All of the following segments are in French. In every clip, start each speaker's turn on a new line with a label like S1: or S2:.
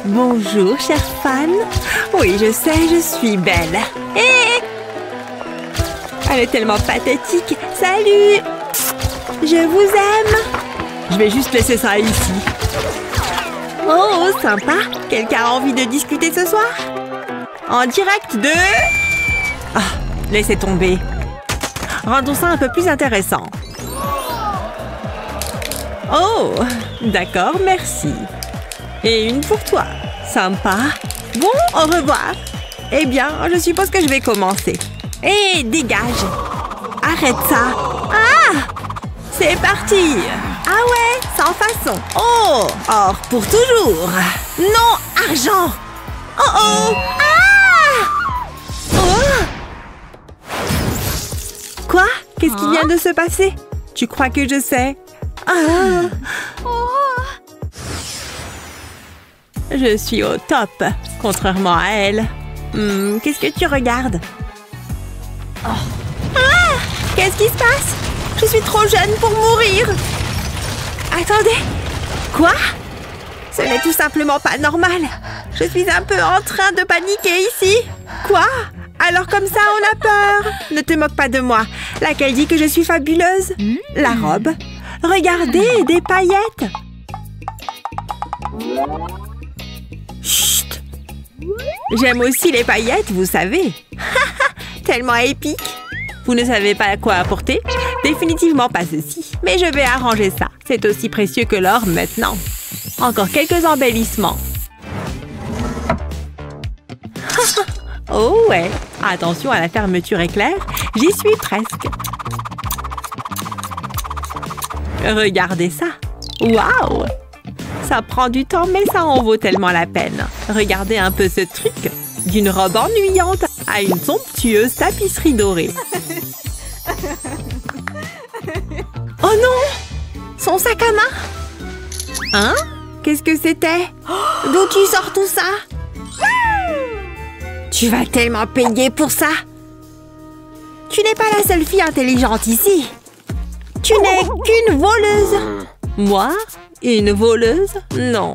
S1: Bonjour, chère fan. Oui, je sais, je suis belle. Hé! Elle est tellement pathétique. Salut! Je vous aime. Je vais juste laisser ça ici. Oh, sympa. Quelqu'un a envie de discuter ce soir? En direct de... Ah, laissez tomber. Rendons ça un peu plus intéressant. Oh, d'accord, merci. Et une pour toi. Sympa. Bon, au revoir. Eh bien, je suppose que je vais commencer. Hé, dégage. Arrête ça. Ah! C'est parti. Ah ouais, sans façon. Oh, or pour toujours. Non, argent. Oh oh. Ah! Oh! Quoi? Qu'est-ce qui vient de se passer? Tu crois que je sais? Ah! Je suis au top, contrairement à elle. Qu'est-ce que tu regardes? Oh. Ah! Qu'est-ce qui se passe? Je suis trop jeune pour mourir. Attendez. Quoi? Ce n'est tout simplement pas normal. Je suis un peu en train de paniquer ici. Quoi? Alors comme ça, on a peur. Ne te moque pas de moi. Laquelle dit que je suis fabuleuse? La robe. Regardez, des paillettes. Chut. J'aime aussi les paillettes, vous savez. Tellement épique. Vous ne savez pas quoi apporter? Définitivement pas ceci. Mais je vais arranger ça. C'est aussi précieux que l'or maintenant. Encore quelques embellissements. Oh ouais. Attention à la fermeture éclair. J'y suis presque. Regardez ça. Waouh! Ça prend du temps, mais ça en vaut tellement la peine. Regardez un peu ce truc. D'une robe ennuyante à une somptueuse tapisserie dorée. Oh non! Son sac à main! Hein? Qu'est-ce que c'était? D'où tu sors tout ça? Tu vas tellement payer pour ça! Tu n'es pas la seule fille intelligente ici. Tu n'es qu'une voleuse. Moi? Une voleuse? Non.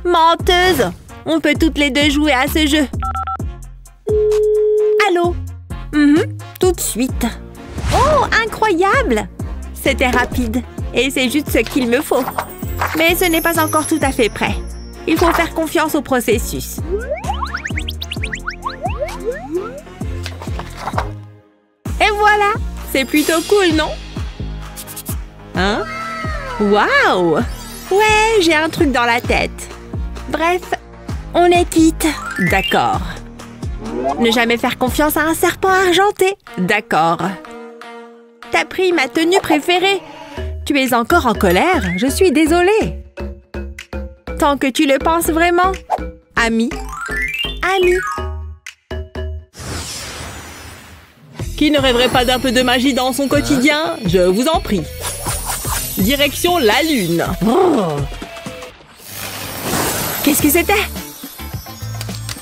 S1: Menteuse! On peut toutes les deux jouer à ce jeu. Allô? Tout de suite. Oh, incroyable! C'était rapide. Et c'est juste ce qu'il me faut. Mais ce n'est pas encore tout à fait prêt. Il faut faire confiance au processus. Et voilà! C'est plutôt cool, non? Hein? Waouh! Ouais, j'ai un truc dans la tête. Bref, on est quitte. D'accord. Ne jamais faire confiance à un serpent argenté. D'accord. T'as pris ma tenue préférée. Tu es encore en colère? Je suis désolée. Tant que tu le penses vraiment. Ami. Ami. Qui ne rêverait pas d'un peu de magie dans son quotidien? Je vous en prie. Direction la lune. Oh. Qu'est-ce que c'était?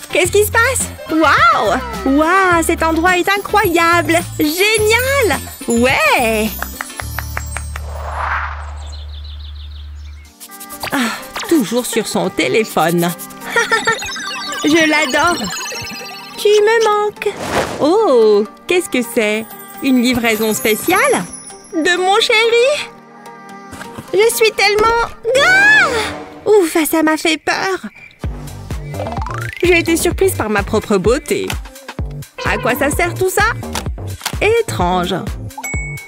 S1: Qu'est-ce qui se passe? Waouh! Waouh, cet endroit est incroyable! Génial! Ouais! Ah, toujours sur son téléphone. Je l'adore! Tu me manques! Oh! Qu'est-ce que c'est? Une livraison spéciale? De mon chéri? Je suis tellement... Ah! Ouf, ça m'a fait peur! J'ai été surprise par ma propre beauté. À quoi ça sert tout ça? Étrange.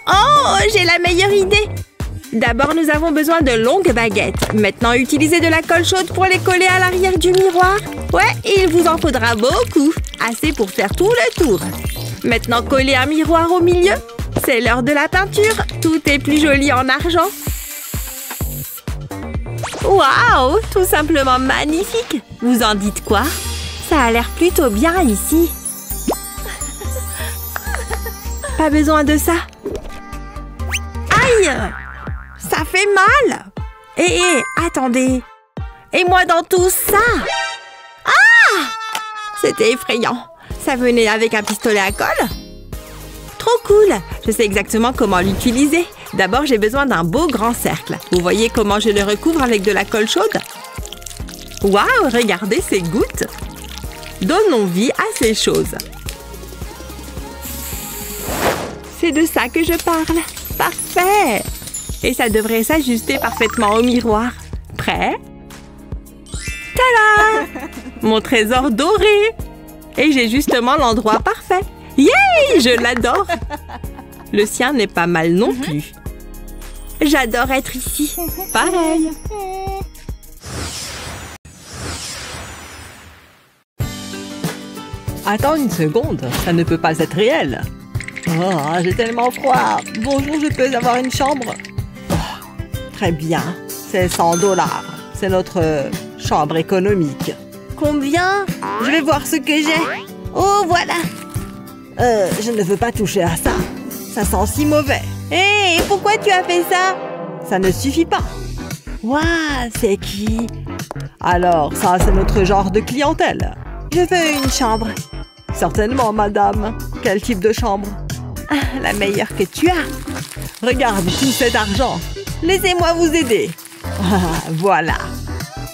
S1: Oh, j'ai la meilleure idée! D'abord, nous avons besoin de longues baguettes. Maintenant, utilisez de la colle chaude pour les coller à l'arrière du miroir. Ouais, il vous en faudra beaucoup. Assez pour faire tout le tour. Maintenant, collez un miroir au milieu. C'est l'heure de la peinture. Tout est plus joli en argent. Waouh! Tout simplement magnifique! Vous en dites quoi? Ça a l'air plutôt bien ici. Pas besoin de ça. Aïe! Ça fait mal! Hé, attendez! Et moi dans tout ça? Ah! C'était effrayant. Ça venait avec un pistolet à colle? Trop cool! Je sais exactement comment l'utiliser. D'abord, j'ai besoin d'un beau grand cercle. Vous voyez comment je le recouvre avec de la colle chaude? Waouh, regardez ces gouttes. Donnons vie à ces choses. C'est de ça que je parle. Parfait. Et ça devrait s'ajuster parfaitement au miroir. Prêt? Tada! Mon trésor doré. Et j'ai justement l'endroit parfait. Yay! Je l'adore. Le sien n'est pas mal non plus. J'adore être ici. Pareil.
S2: Attends une seconde, ça ne peut pas être réel. Oh, j'ai tellement froid. Bonjour, je peux avoir une chambre? Oh, très bien, c'est 100 $. C'est notre chambre économique.
S1: Combien?
S2: Je vais voir ce que j'ai. Oh, voilà. Je ne veux pas toucher à ça. Ça sent si mauvais.
S1: Hé, pourquoi tu as fait ça?
S2: Ça ne suffit pas.
S1: Waouh, c'est qui?
S2: Alors, ça, c'est notre genre de clientèle.
S1: Je veux une chambre.
S2: Certainement, madame. Quel type de chambre?
S1: Ah, la meilleure que tu as.
S2: Regarde tout cet argent. Laissez-moi vous aider. Ah, voilà.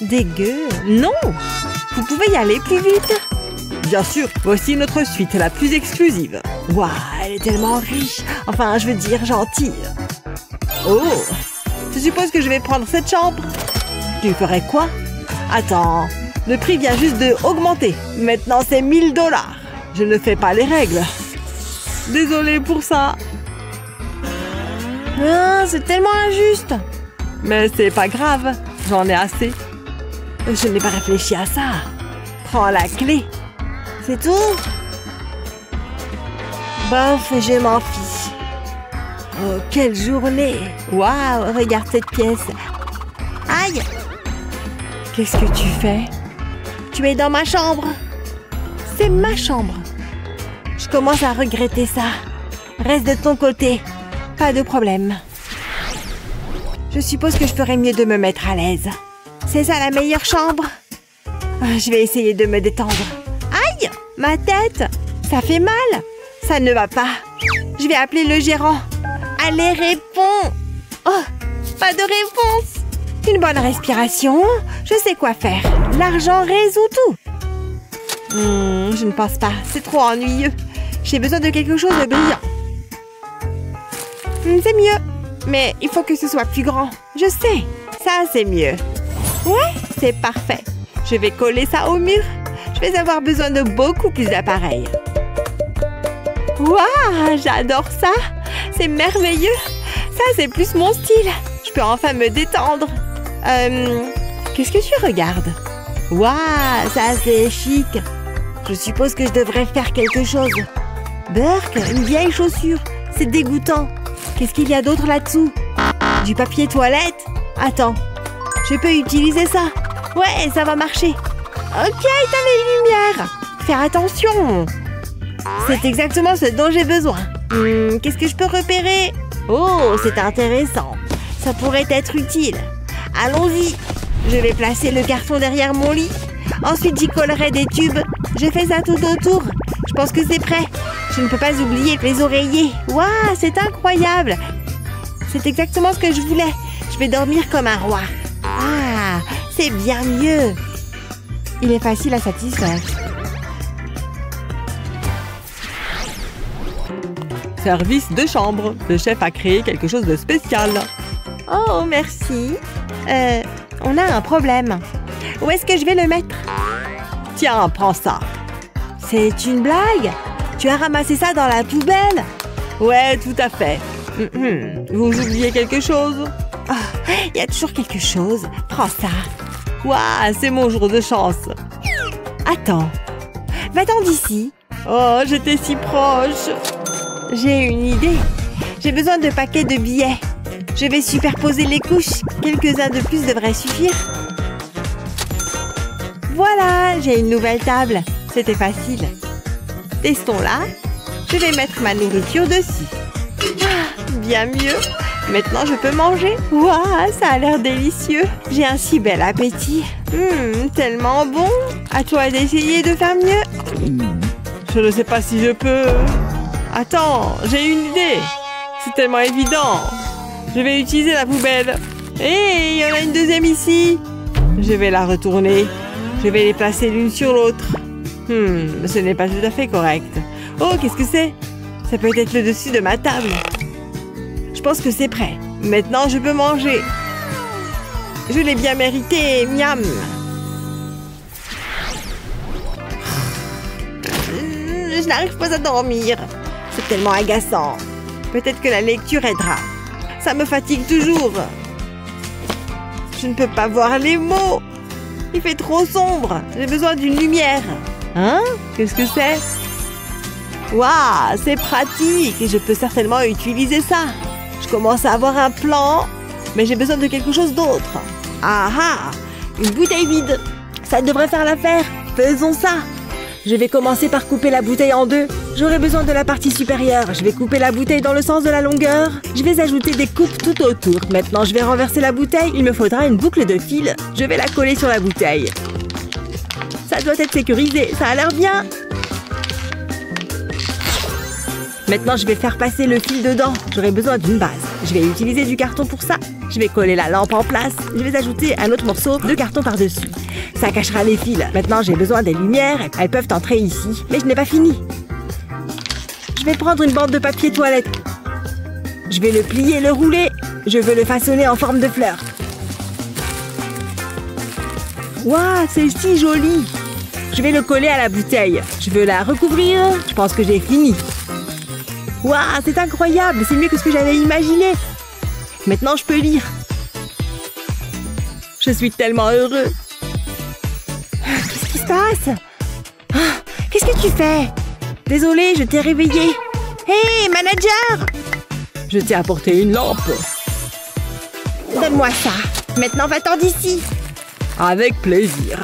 S1: Dégueu. Non. Vous pouvez y aller plus vite.
S2: Bien sûr, voici notre suite la plus exclusive. Waouh, elle est tellement riche. Enfin, je veux dire gentille. Oh, je suppose que je vais prendre cette chambre. Tu ferais quoi? Attends, le prix vient juste de augmenter. Maintenant, c'est 1000 $. Je ne fais pas les règles. Désolée pour ça.
S1: Ah, c'est tellement injuste.
S2: Mais c'est pas grave, j'en ai assez. Je n'ai pas réfléchi à ça. Prends la clé.
S1: C'est tout? Bof, je m'en fiche.
S2: Oh, quelle journée!
S1: Waouh, regarde cette pièce. Aïe!
S2: Qu'est-ce que tu fais?
S1: Tu es dans ma chambre. C'est ma chambre. Je commence à regretter ça. Reste de ton côté. Pas de problème. Je suppose que je ferais mieux de me mettre à l'aise. C'est ça la meilleure chambre? Je vais essayer de me détendre. Aïe! Ma tête! Ça fait mal! Ça ne va pas. Je vais appeler le gérant. Allez, réponds! Oh! Pas de réponse! Une bonne respiration. Je sais quoi faire. L'argent résout tout. Je ne pense pas. C'est trop ennuyeux. J'ai besoin de quelque chose de brillant. C'est mieux. Mais il faut que ce soit plus grand. Je sais. Ça, c'est mieux. Ouais, c'est parfait. Je vais coller ça au mur. Je vais avoir besoin de beaucoup plus d'appareils. Waouh, j'adore ça. C'est merveilleux. Ça, c'est plus mon style. Je peux enfin me détendre. Qu'est-ce que tu regardes? Waouh, ça, c'est chic. Je suppose que je devrais faire quelque chose. Burk, une vieille chaussure. C'est dégoûtant. Qu'est-ce qu'il y a d'autre là-dessous? Du papier toilette? Attends, je peux utiliser ça. Ouais, ça va marcher. Ok, t'as les lumières. Faire attention. C'est exactement ce dont j'ai besoin. Qu'est-ce que je peux repérer? Oh, c'est intéressant. Ça pourrait être utile. Allons-y. Je vais placer le carton derrière mon lit. Ensuite, j'y collerai des tubes. Je fais ça tout autour. Je pense que c'est prêt. Je ne peux pas oublier les oreillers. Waouh, c'est incroyable. C'est exactement ce que je voulais. Je vais dormir comme un roi. Ah, c'est bien mieux. Il est facile à satisfaire.
S2: Service de chambre. Le chef a créé quelque chose de spécial.
S1: Oh, merci. On a un problème. Où est-ce que je vais le mettre?
S2: Tiens, prends ça.
S1: C'est une blague? Tu as ramassé ça dans la poubelle?
S2: Ouais, tout à fait. Vous oubliez quelque chose?
S1: Oh, il y a toujours quelque chose. Prends ça.
S2: Waouh, c'est mon jour de chance.
S1: Attends. Va-t'en d'ici.
S2: Oh, j'étais si proche.
S1: J'ai une idée. J'ai besoin de paquets de billets. Je vais superposer les couches. Quelques-uns de plus devraient suffire. Voilà, j'ai une nouvelle table. C'était facile. Testons-la. Je vais mettre ma nourriture dessus. Ah, bien mieux. Maintenant, je peux manger. Waouh, ça a l'air délicieux. J'ai un si bel appétit. Tellement bon. À toi d'essayer de faire mieux.
S2: Je ne sais pas si je peux. Attends, j'ai une idée. C'est tellement évident. Je vais utiliser la poubelle. Hé, il y en a une deuxième ici. Je vais la retourner. Je vais les placer l'une sur l'autre. Ce n'est pas tout à fait correct. Oh, qu'est-ce que c'est? Ça peut être le dessus de ma table. Je pense que c'est prêt. Maintenant, je peux manger. Je l'ai bien mérité, miam. Je n'arrive pas à dormir. C'est tellement agaçant. Peut-être que la lecture aidera. Ça me fatigue toujours. Je ne peux pas voir les mots. Il fait trop sombre. J'ai besoin d'une lumière. Hein? Qu'est-ce que c'est? Waouh, c'est pratique. Je peux certainement utiliser ça. Je commence à avoir un plan, mais j'ai besoin de quelque chose d'autre. Ah ah! Une bouteille vide. Ça devrait faire l'affaire. Faisons ça. Je vais commencer par couper la bouteille en deux. J'aurai besoin de la partie supérieure. Je vais couper la bouteille dans le sens de la longueur. Je vais ajouter des coupes tout autour. Maintenant, je vais renverser la bouteille. Il me faudra une boucle de fil. Je vais la coller sur la bouteille. Ça doit être sécurisé. Ça a l'air bien. Maintenant, je vais faire passer le fil dedans. J'aurai besoin d'une base. Je vais utiliser du carton pour ça. Je vais coller la lampe en place. Je vais ajouter un autre morceau de carton par-dessus. Ça cachera les fils. Maintenant, j'ai besoin des lumières. Elles peuvent entrer ici. Mais je n'ai pas fini. Je vais prendre une bande de papier toilette. Je vais le plier et le rouler. Je veux le façonner en forme de fleur. Waouh, c'est si joli. Je vais le coller à la bouteille. Je veux la recouvrir. Je pense que j'ai fini. Waouh, c'est incroyable. C'est mieux que ce que j'avais imaginé. Maintenant, je peux lire. Je suis tellement heureux. Qu'est-ce qui se passe? Qu'est-ce que tu fais? Désolée, je t'ai réveillé. Hé, manager! Je t'ai apporté une lampe. Donne-moi ça. Maintenant, va-t'en d'ici. Avec plaisir.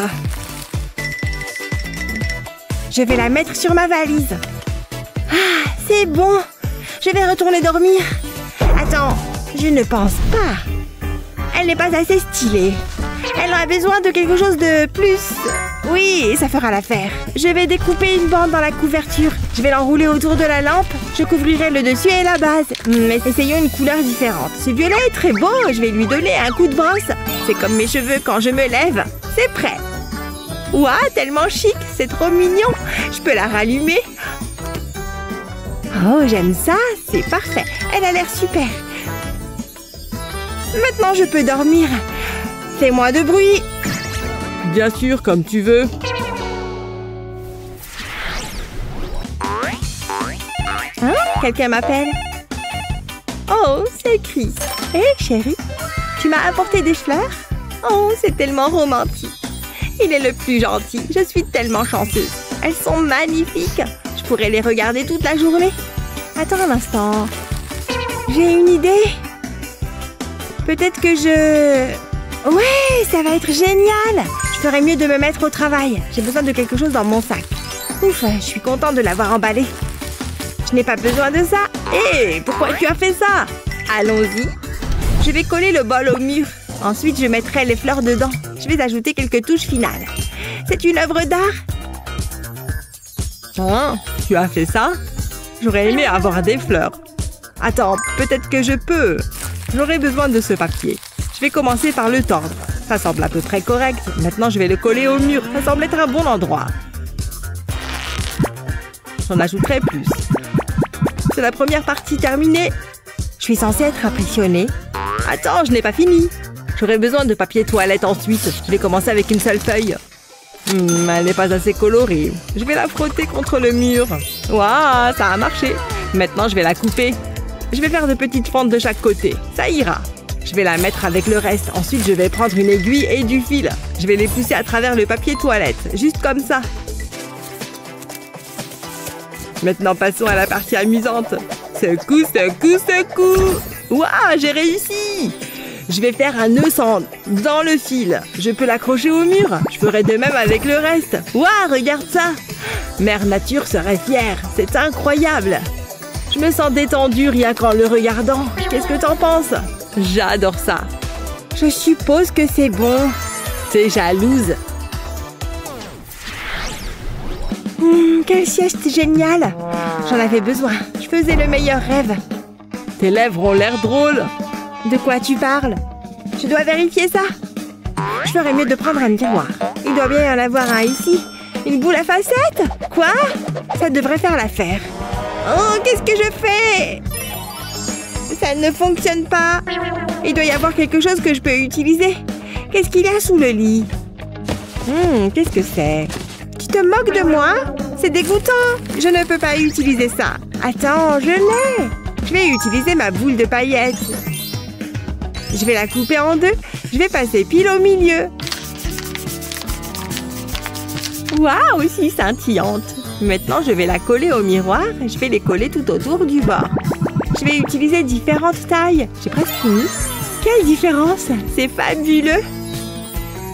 S2: Je vais la mettre sur ma valise. Ah, c'est bon. Je vais retourner dormir. Attends, je ne pense pas. Elle n'est pas assez stylée. Elle aurait besoin de quelque chose de plus. Oui, ça fera l'affaire. Je vais découper une bande dans la couverture. Je vais l'enrouler autour de la lampe. Je couvrirai le dessus et la base. Mais essayons une couleur différente. Ce violet est très beau. Je vais lui donner un coup de brosse. C'est comme mes cheveux quand je me lève. C'est prêt. Ouah, tellement chic. C'est trop mignon. Je peux la rallumer. Oh, j'aime ça. C'est parfait. Elle a l'air super. Maintenant, je peux dormir. Fais-moi de bruit. Bien sûr, comme tu veux. Hein? Quelqu'un m'appelle? Oh, c'est Chris. Hé, chérie, tu m'as apporté des fleurs? Oh, c'est tellement romantique. Il est le plus gentil. Je suis tellement chanceuse. Elles sont magnifiques. Je pourrais les regarder toute la journée. Attends un instant. J'ai une idée. Peut-être que je... Ouais, ça va être génial. Je ferais mieux de me mettre au travail. J'ai besoin de quelque chose dans mon sac. Ouf, je suis contente de l'avoir emballé. Je n'ai pas besoin de ça. Hé, pourquoi tu as fait ça? Allons-y. Je vais coller le bol au mur. Ensuite, je mettrai les fleurs dedans. Je vais ajouter quelques touches finales. C'est une œuvre d'art. Hein? Tu as fait ça? J'aurais aimé avoir des fleurs. Attends, peut-être que je peux. J'aurais besoin de ce papier. Je vais commencer par le tordre. Ça semble à peu près correct. Maintenant, je vais le coller au mur. Ça semble être un bon endroit. J'en ajouterai plus. C'est la première partie terminée. Je suis censée être impressionnée. Attends, je n'ai pas fini. J'aurai besoin de papier toilette ensuite. Je vais commencer avec une seule feuille. Elle n'est pas assez colorée. Je vais la frotter contre le mur. Waouh, ça a marché. Maintenant, je vais la couper. Je vais faire de petites fentes de chaque côté. Ça ira. Je vais la mettre avec le reste. Ensuite, je vais prendre une aiguille et du fil. Je vais les pousser à travers le papier toilette. Juste comme ça. Maintenant, passons à la partie amusante. Secoue, secoue, secoue. Waouh, j'ai réussi. Je vais faire un nœud dans le fil. Je peux l'accrocher au mur. Je ferai de même avec le reste. Waouh, regarde ça. Mère Nature serait fière. C'est incroyable. Je me sens détendue rien qu'en le regardant. Qu'est-ce que t'en penses? J'adore ça. Je suppose que c'est bon. T'es jalouse. Quelle sieste géniale. J'en avais besoin. Je faisais le meilleur rêve. Tes lèvres ont l'air drôles. De quoi tu parles? Je dois vérifier ça. Je
S1: ferais mieux de prendre un miroir. Il doit bien y en avoir un ici. Une boule à facettes? Quoi? Ça devrait faire l'affaire. Oh, qu'est-ce que je fais? Ça ne fonctionne pas. Il doit y avoir quelque chose que je peux utiliser. Qu'est-ce qu'il y a sous le lit? Qu'est-ce que c'est? Tu te moques de moi? C'est dégoûtant. Je ne peux pas utiliser ça. Attends, je l'ai. Je vais utiliser ma boule de paillettes. Je vais la couper en deux. Je vais passer pile au milieu. Waouh, aussi scintillante. Maintenant, je vais la coller au miroir. Je vais les coller tout autour du bord. Je vais utiliser différentes tailles. J'ai presque fini. Quelle différence! C'est fabuleux!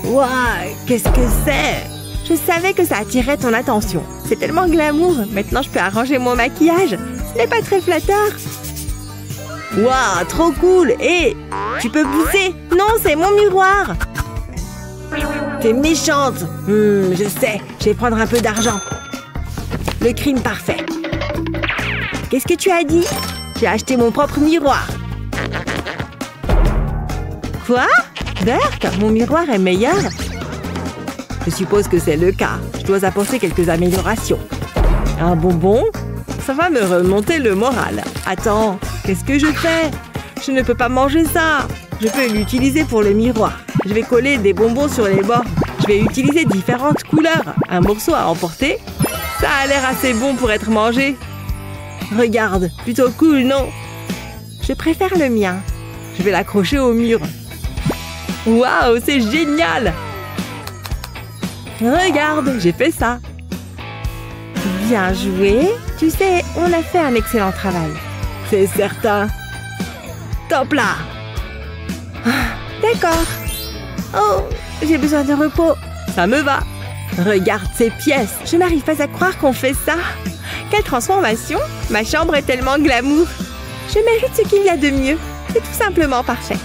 S1: Waouh! Qu'est-ce que c'est? Je savais que ça attirait ton attention. C'est tellement glamour. Maintenant, je peux arranger mon maquillage. Ce n'est pas très flatteur. Waouh! Trop cool! Et tu peux pousser? Non, c'est mon miroir! T'es méchante! Je sais. Je vais prendre un peu d'argent. Le crime parfait. Qu'est-ce que tu as dit? J'ai acheté mon propre miroir. Quoi? Bert, mon miroir est meilleur? Je suppose que c'est le cas. Je dois apporter quelques améliorations. Un bonbon? Ça va me remonter le moral. Attends, qu'est-ce que je fais? Je ne peux pas manger ça. Je peux l'utiliser pour le miroir. Je vais coller des bonbons sur les bords. Je vais utiliser différentes couleurs. Un morceau à emporter? Ça a l'air assez bon pour être mangé. Regarde, plutôt cool, non? Je préfère le mien. Je vais l'accrocher au mur. Waouh, c'est génial! Regarde, j'ai fait ça. Bien joué. Tu sais, on a fait un excellent travail. C'est certain. Top là! D'accord. Oh, j'ai besoin de repos. Ça me va. Regarde ces pièces. Je n'arrive pas à croire qu'on fait ça. Quelle transformation! Ma chambre est tellement glamour. Je mérite ce qu'il y a de mieux. C'est tout simplement parfait.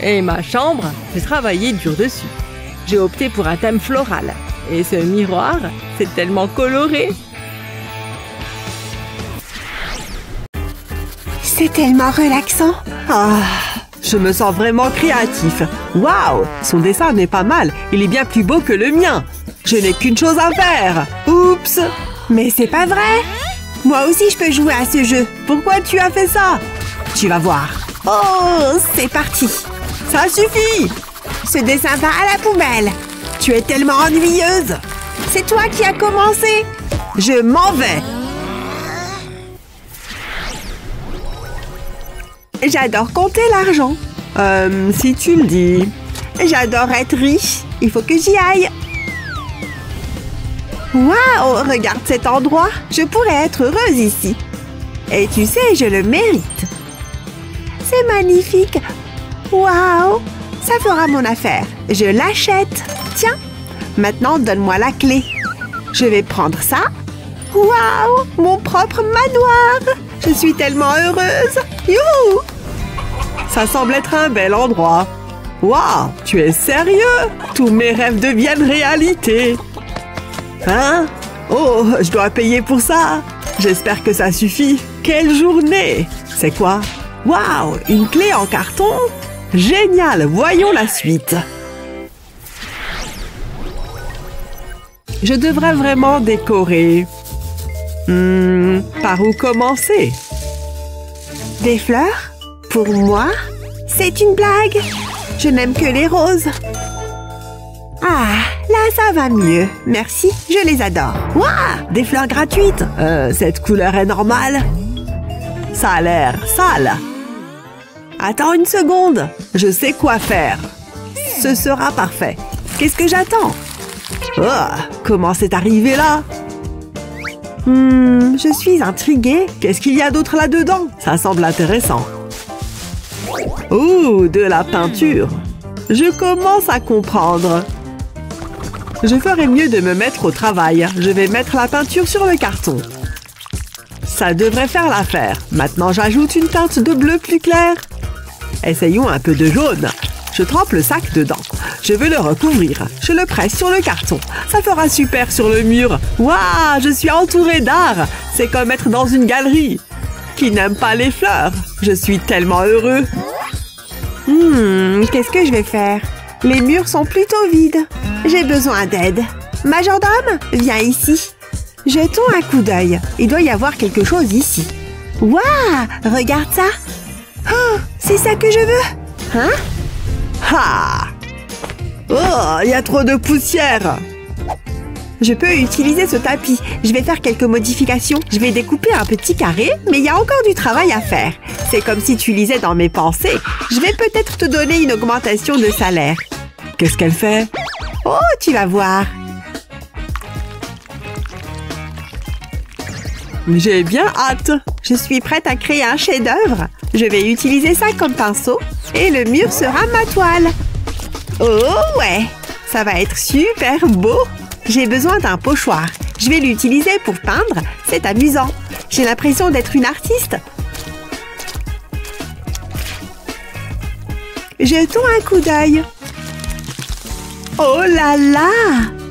S1: Et ma chambre, j'ai travaillé dur dessus. J'ai opté pour un thème floral. Et ce miroir, c'est tellement coloré.
S2: C'est tellement relaxant. Je me sens vraiment créatif. Waouh! Son dessin n'est pas mal. Il est bien plus beau que le mien. Je n'ai qu'une chose à faire. Oups! Mais c'est pas vrai! Moi aussi, je peux jouer à ce jeu. Pourquoi tu as fait ça? Tu vas voir. Oh, c'est parti. Ça suffit! Ce dessin va à la poubelle. Tu es tellement ennuyeuse. C'est toi qui as commencé. Je m'en vais. J'adore compter l'argent. Si tu le dis. J'adore être riche. Il faut que j'y aille. Waouh, regarde cet endroit. Je pourrais être heureuse ici. Et tu sais, je le mérite. C'est magnifique. Waouh, ça fera mon affaire. Je l'achète. Tiens, maintenant donne-moi la clé. Je vais prendre ça. Waouh, mon propre manoir. Je suis tellement heureuse. Youhou! Ça semble être un bel endroit. Waouh, tu es sérieux? Tous mes rêves deviennent réalité. Hein? Oh, je dois payer pour ça. J'espère que ça suffit. Quelle journée! C'est quoi? Waouh, une clé en carton? Génial, voyons la suite. Je devrais vraiment décorer. Par où commencer? Des fleurs? Pour moi? C'est une blague. Je n'aime que les roses. Ah, là, ça va mieux. Merci, je les adore. Waouh, des fleurs gratuites. Cette couleur est normale. Ça a l'air sale. Attends une seconde. Je sais quoi faire. Ce sera parfait. Qu'est-ce que j'attends? Oh, comment c'est arrivé là? Je suis intriguée. Qu'est-ce qu'il y a d'autre là-dedans? Ça semble intéressant. Oh, de la peinture. Je commence à comprendre. Je ferais mieux de me mettre au travail. Je vais mettre la peinture sur le carton. Ça devrait faire l'affaire. Maintenant, j'ajoute une teinte de bleu plus clair. Essayons un peu de jaune. Je trempe le sac dedans. Je veux le recouvrir. Je le presse sur le carton. Ça fera super sur le mur. Waouh, je suis entourée d'art. C'est comme être dans une galerie. Qui n'aime pas les fleurs? Je suis tellement heureux. Qu'est-ce que je vais faire? Les murs sont plutôt vides. J'ai besoin d'aide. Majordome, viens ici. Jetons un coup d'œil. Il doit y avoir quelque chose ici. Waouh! Regarde ça! Oh, c'est ça que je veux! Hein? Ah! Oh, il y a trop de poussière! Je peux utiliser ce tapis. Je vais faire quelques modifications. Je vais découper un petit carré, mais il y a encore du travail à faire. C'est comme si tu lisais dans mes pensées. Je vais peut-être te donner une augmentation de salaire. Qu'est-ce qu'elle fait? Oh, tu vas voir. J'ai bien hâte. Je suis prête à créer un chef-d'œuvre. Je vais utiliser ça comme pinceau et le mur sera ma toile. Oh ouais, ça va être super beau. J'ai besoin d'un pochoir. Je vais l'utiliser pour peindre. C'est amusant. J'ai l'impression d'être une artiste. Jetons un coup d'œil. Oh là là!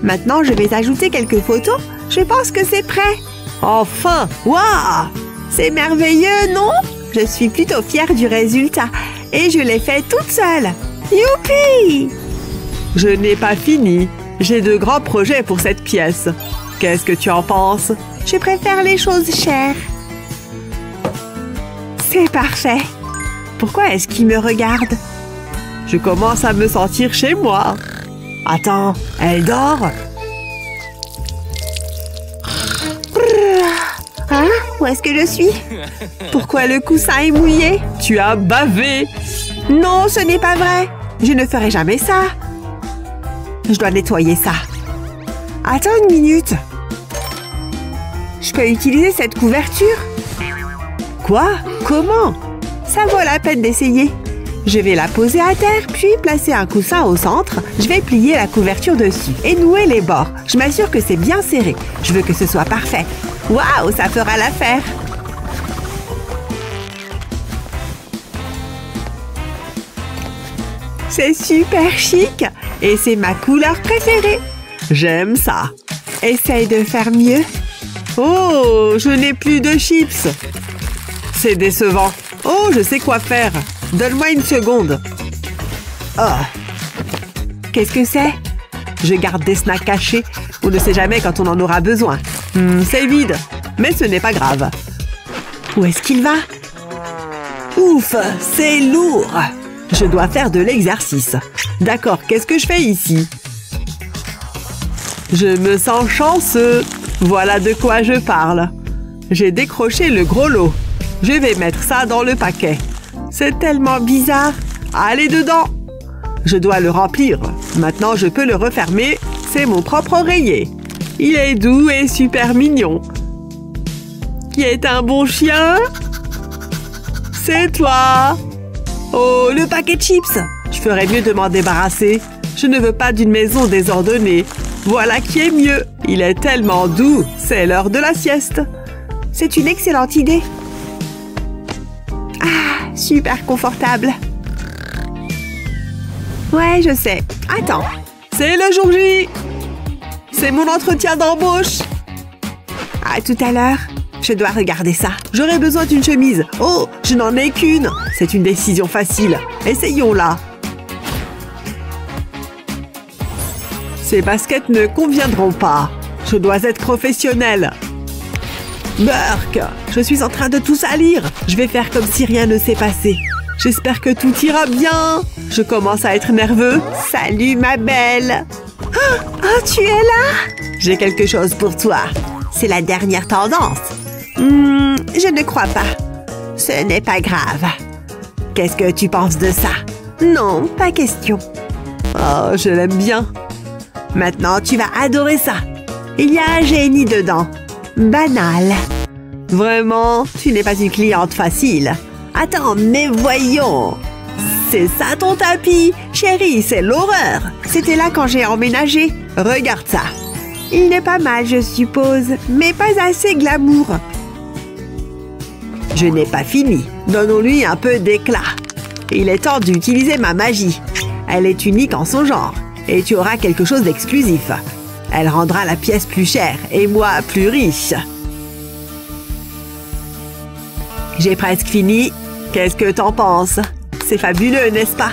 S2: Maintenant, je vais ajouter quelques photos. Je pense que c'est prêt. Enfin! Waouh! C'est merveilleux, non? Je suis plutôt fière du résultat. Et je l'ai fait toute seule. Youpi! Je n'ai pas fini. J'ai de grands projets pour cette pièce. Qu'est-ce que tu en penses? Je préfère les choses chères. C'est parfait. Pourquoi est-ce qu'il me regarde? Je commence à me sentir chez moi. Attends, elle dort? Hein? Où est-ce que je suis? Pourquoi le coussin est mouillé? Tu as bavé! Non, ce n'est pas vrai. Je ne ferai jamais ça. Je dois nettoyer ça. Attends une minute. Je peux utiliser cette couverture? Quoi? Comment? Ça vaut la peine d'essayer. Je vais la poser à terre, puis placer un coussin au centre. Je vais plier la couverture dessus et nouer les bords. Je m'assure que c'est bien serré. Je veux que ce soit parfait. Waouh, ça fera l'affaire! C'est super chic et c'est ma couleur préférée. J'aime ça. Essaye de faire mieux. Oh, je n'ai plus de chips. C'est décevant. Oh, je sais quoi faire. Donne-moi une seconde. Oh. Qu'est-ce que c'est? Je garde des snacks cachés. On ne sait jamais quand on en aura besoin. C'est vide, mais ce n'est pas grave. Où est-ce qu'il va? Ouf, c'est lourd. Je dois faire de l'exercice. D'accord, qu'est-ce que je fais ici? Je me sens chanceux. Voilà de quoi je parle. J'ai décroché le gros lot. Je vais mettre ça dans le paquet. C'est tellement bizarre. Allez dedans. Je dois le remplir. Maintenant, je peux le refermer. C'est mon propre oreiller. Il est doux et super mignon. Qui est un bon chien? C'est toi. Oh, le paquet de chips. Je ferais mieux de m'en débarrasser. Je ne veux pas d'une maison désordonnée. Voilà qui est mieux. Il est tellement doux. C'est l'heure de la sieste. C'est une excellente idée. Ah, super confortable. Ouais, je sais. Attends. C'est le jour J. C'est mon entretien d'embauche. À tout à l'heure. Je dois regarder ça. J'aurais besoin d'une chemise. Oh, je n'en ai qu'une. C'est une décision facile. Essayons-la. Ces baskets ne conviendront pas. Je dois être professionnelle. Burk, je suis en train de tout salir. Je vais faire comme si rien ne s'est passé. J'espère que tout ira bien. Je commence à être nerveux. Salut, ma belle. Oh, tu es là? J'ai quelque chose pour toi. C'est la dernière tendance. Je ne crois pas. Ce n'est pas grave. Qu'est-ce que tu penses de ça? Non, pas question. Oh, je l'aime bien. Maintenant, tu vas adorer ça. Il y a un génie dedans. Banal. Vraiment, tu n'es pas une cliente facile. Attends, mais voyons. C'est ça ton tapis? Chérie, c'est l'horreur. C'était là quand j'ai emménagé. Regarde ça. Il n'est pas mal, je suppose, mais pas assez glamour. Je n'ai pas fini. Donnons-lui un peu d'éclat. Il est temps d'utiliser ma magie. Elle est unique en son genre. Et tu auras quelque chose d'exclusif. Elle rendra la pièce plus chère et moi plus riche. J'ai presque fini. Qu'est-ce que t'en penses? C'est fabuleux, n'est-ce pas?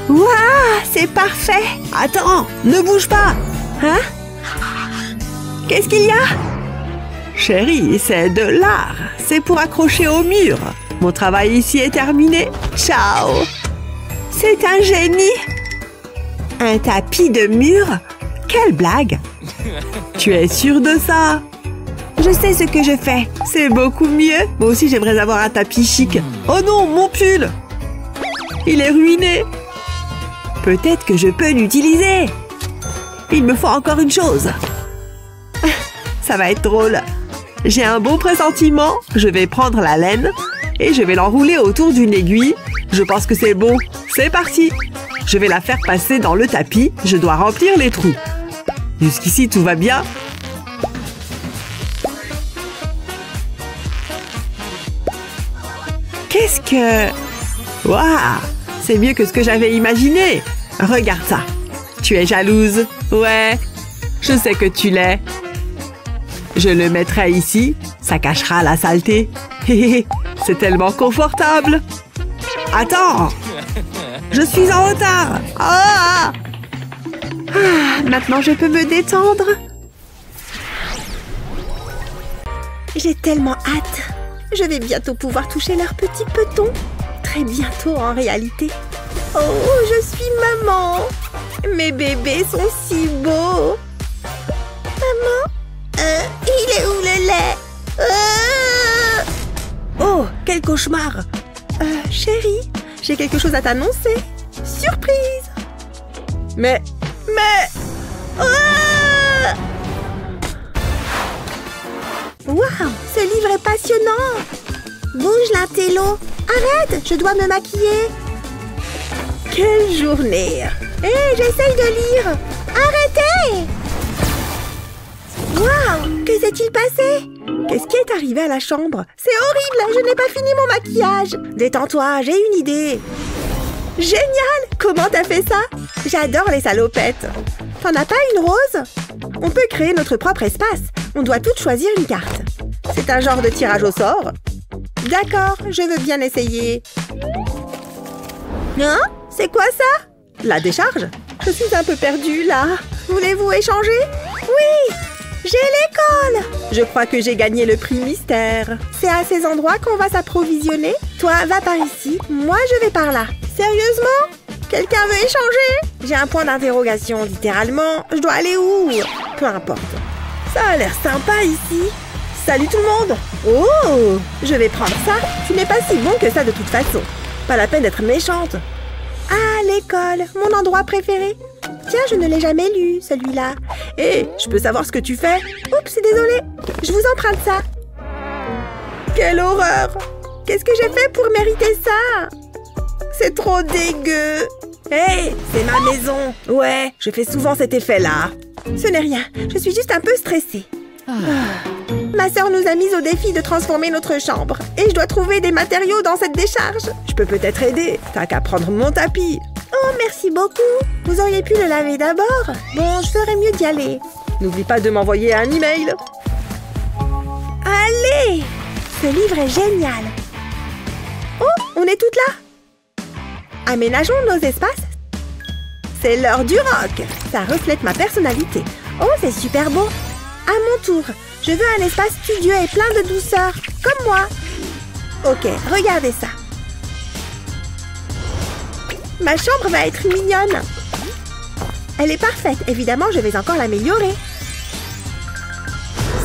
S1: Waouh, c'est parfait!
S2: Attends, ne bouge pas!
S1: Hein? Qu'est-ce qu'il y a?
S2: Chérie, c'est de l'art. C'est pour accrocher au mur. Mon travail ici est terminé. Ciao!
S1: C'est un génie! Un tapis de mur?
S2: Quelle blague! Tu es sûre de ça?
S1: Je sais ce que je fais.
S2: C'est beaucoup mieux. Moi aussi, j'aimerais avoir un tapis chic. Oh non, mon pull! Il est ruiné. Peut-être que je peux l'utiliser. Il me faut encore une chose. Ça va être drôle. J'ai un bon pressentiment. Je vais prendre la laine et je vais l'enrouler autour d'une aiguille. Je pense que c'est beau. C'est parti. Je vais la faire passer dans le tapis. Je dois remplir les trous. Jusqu'ici, tout va bien. Qu'est-ce que... Waouh! C'est mieux que ce que j'avais imaginé. Regarde ça. Tu es jalouse? Ouais. Je sais que tu l'es. Je le mettrai ici. Ça cachera la saleté. C'est tellement confortable. Attends! Je suis en retard. Ah!
S1: Maintenant, je peux me détendre. J'ai tellement hâte. Je vais bientôt pouvoir toucher leurs petits petons. Très bientôt, en réalité. Oh, je suis maman. Mes bébés sont si beaux. Maman, il est où le lait? Oh, quel cauchemar. Chérie, j'ai quelque chose à t'annoncer. Surprise. Mais... Waouh, ce livre est passionnant. Bouge l'intello. Arrête, je dois me maquiller. Quelle journée. Hé, j'essaye de lire. Arrêtez. Waouh, que s'est-il passé? Qu'est-ce qui est arrivé à la chambre? C'est horrible, je n'ai pas fini mon maquillage. Détends-toi, j'ai une idée. Génial! Comment t'as fait ça? J'adore les salopettes. T'en as pas une rose? On peut créer notre propre espace. On doit toutes choisir une carte. C'est un genre de tirage au sort. D'accord, je veux bien essayer. Hein? C'est quoi ça? La décharge? Je suis un peu perdue, là. Voulez-vous échanger? Oui! J'ai l'école! Je crois que j'ai gagné le prix mystère. C'est à ces endroits qu'on va s'approvisionner? Toi, va par ici. Moi, je vais par là. Sérieusement? Quelqu'un veut échanger? J'ai un point d'interrogation, littéralement. Je dois aller où? Peu importe. Ça a l'air sympa ici. Salut tout le monde! Oh! Je vais prendre ça. Tu n'es pas si bon que ça de toute façon. Pas la peine d'être méchante. Ah, l'école, mon endroit préféré. Tiens, je ne l'ai jamais lu, celui-là. Hé, je peux savoir ce que tu fais? Oups, désolée. Je vous emprunte ça. Quelle horreur! Qu'est-ce que j'ai fait pour mériter ça? C'est trop dégueu. Hé, c'est ma maison. Ouais, je fais souvent cet effet-là. Ce n'est rien, je suis juste un peu stressée. Ma sœur nous a mis au défi de transformer notre chambre. Et je dois trouver des matériaux dans cette décharge. Je peux peut-être aider. T'as qu'à prendre mon tapis. Oh, merci beaucoup. Vous auriez pu le laver d'abord. Bon, je ferais mieux d'y aller. N'oublie pas de m'envoyer un email. Allez! Ce livre est génial. Oh, on est toutes là. Aménageons nos espaces. C'est l'heure du rock. Ça reflète ma personnalité. Oh, c'est super beau. À mon tour, je veux un espace studieux et plein de douceur, comme moi. Ok, regardez ça. Ma chambre va être mignonne. Elle est parfaite. Évidemment, je vais encore l'améliorer.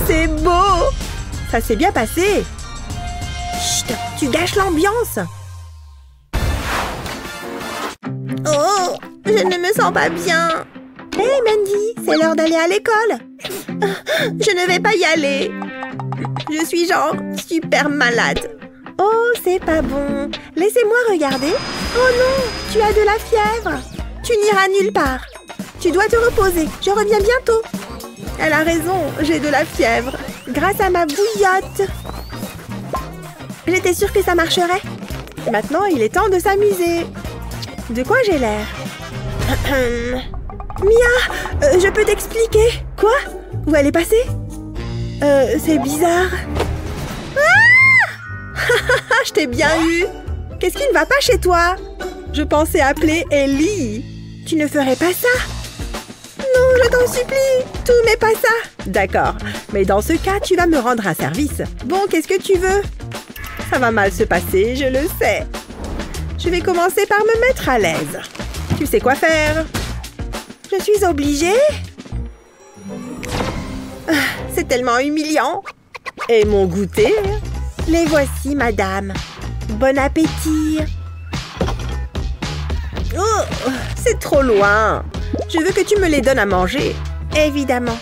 S1: C'est beau. Ça s'est bien passé. Chut, tu gâches l'ambiance. Oh, je ne me sens pas bien. Hé, Mandy, c'est l'heure d'aller à l'école. Je ne vais pas y aller. Je suis genre super malade. Oh, c'est pas bon. Laissez-moi regarder. Oh non, tu as de la fièvre. Tu n'iras nulle part. Tu dois te reposer. Je reviens bientôt. Elle a raison, j'ai de la fièvre. Grâce à ma bouillotte. J'étais sûre que ça marcherait. Maintenant, il est temps de s'amuser. De quoi j'ai l'air? Mia, je peux t'expliquer. Quoi? Où elle est passée? C'est bizarre. Ah! Je t'ai bien eu. Qu'est-ce qui ne va pas chez toi? Je pensais appeler Ellie. Tu ne ferais pas ça? Non, je t'en supplie. Tout mais pas ça. D'accord, mais dans ce cas, tu vas me rendre un service. Bon, qu'est-ce que tu veux? Ça va mal se passer, je le sais. Je vais commencer par me mettre à l'aise. Tu sais quoi faire? Je suis obligée? Ah, c'est tellement humiliant. Et mon goûter? Les voici, madame. Bon appétit. Oh, c'est trop loin. Je veux que tu me les donnes à manger. Évidemment.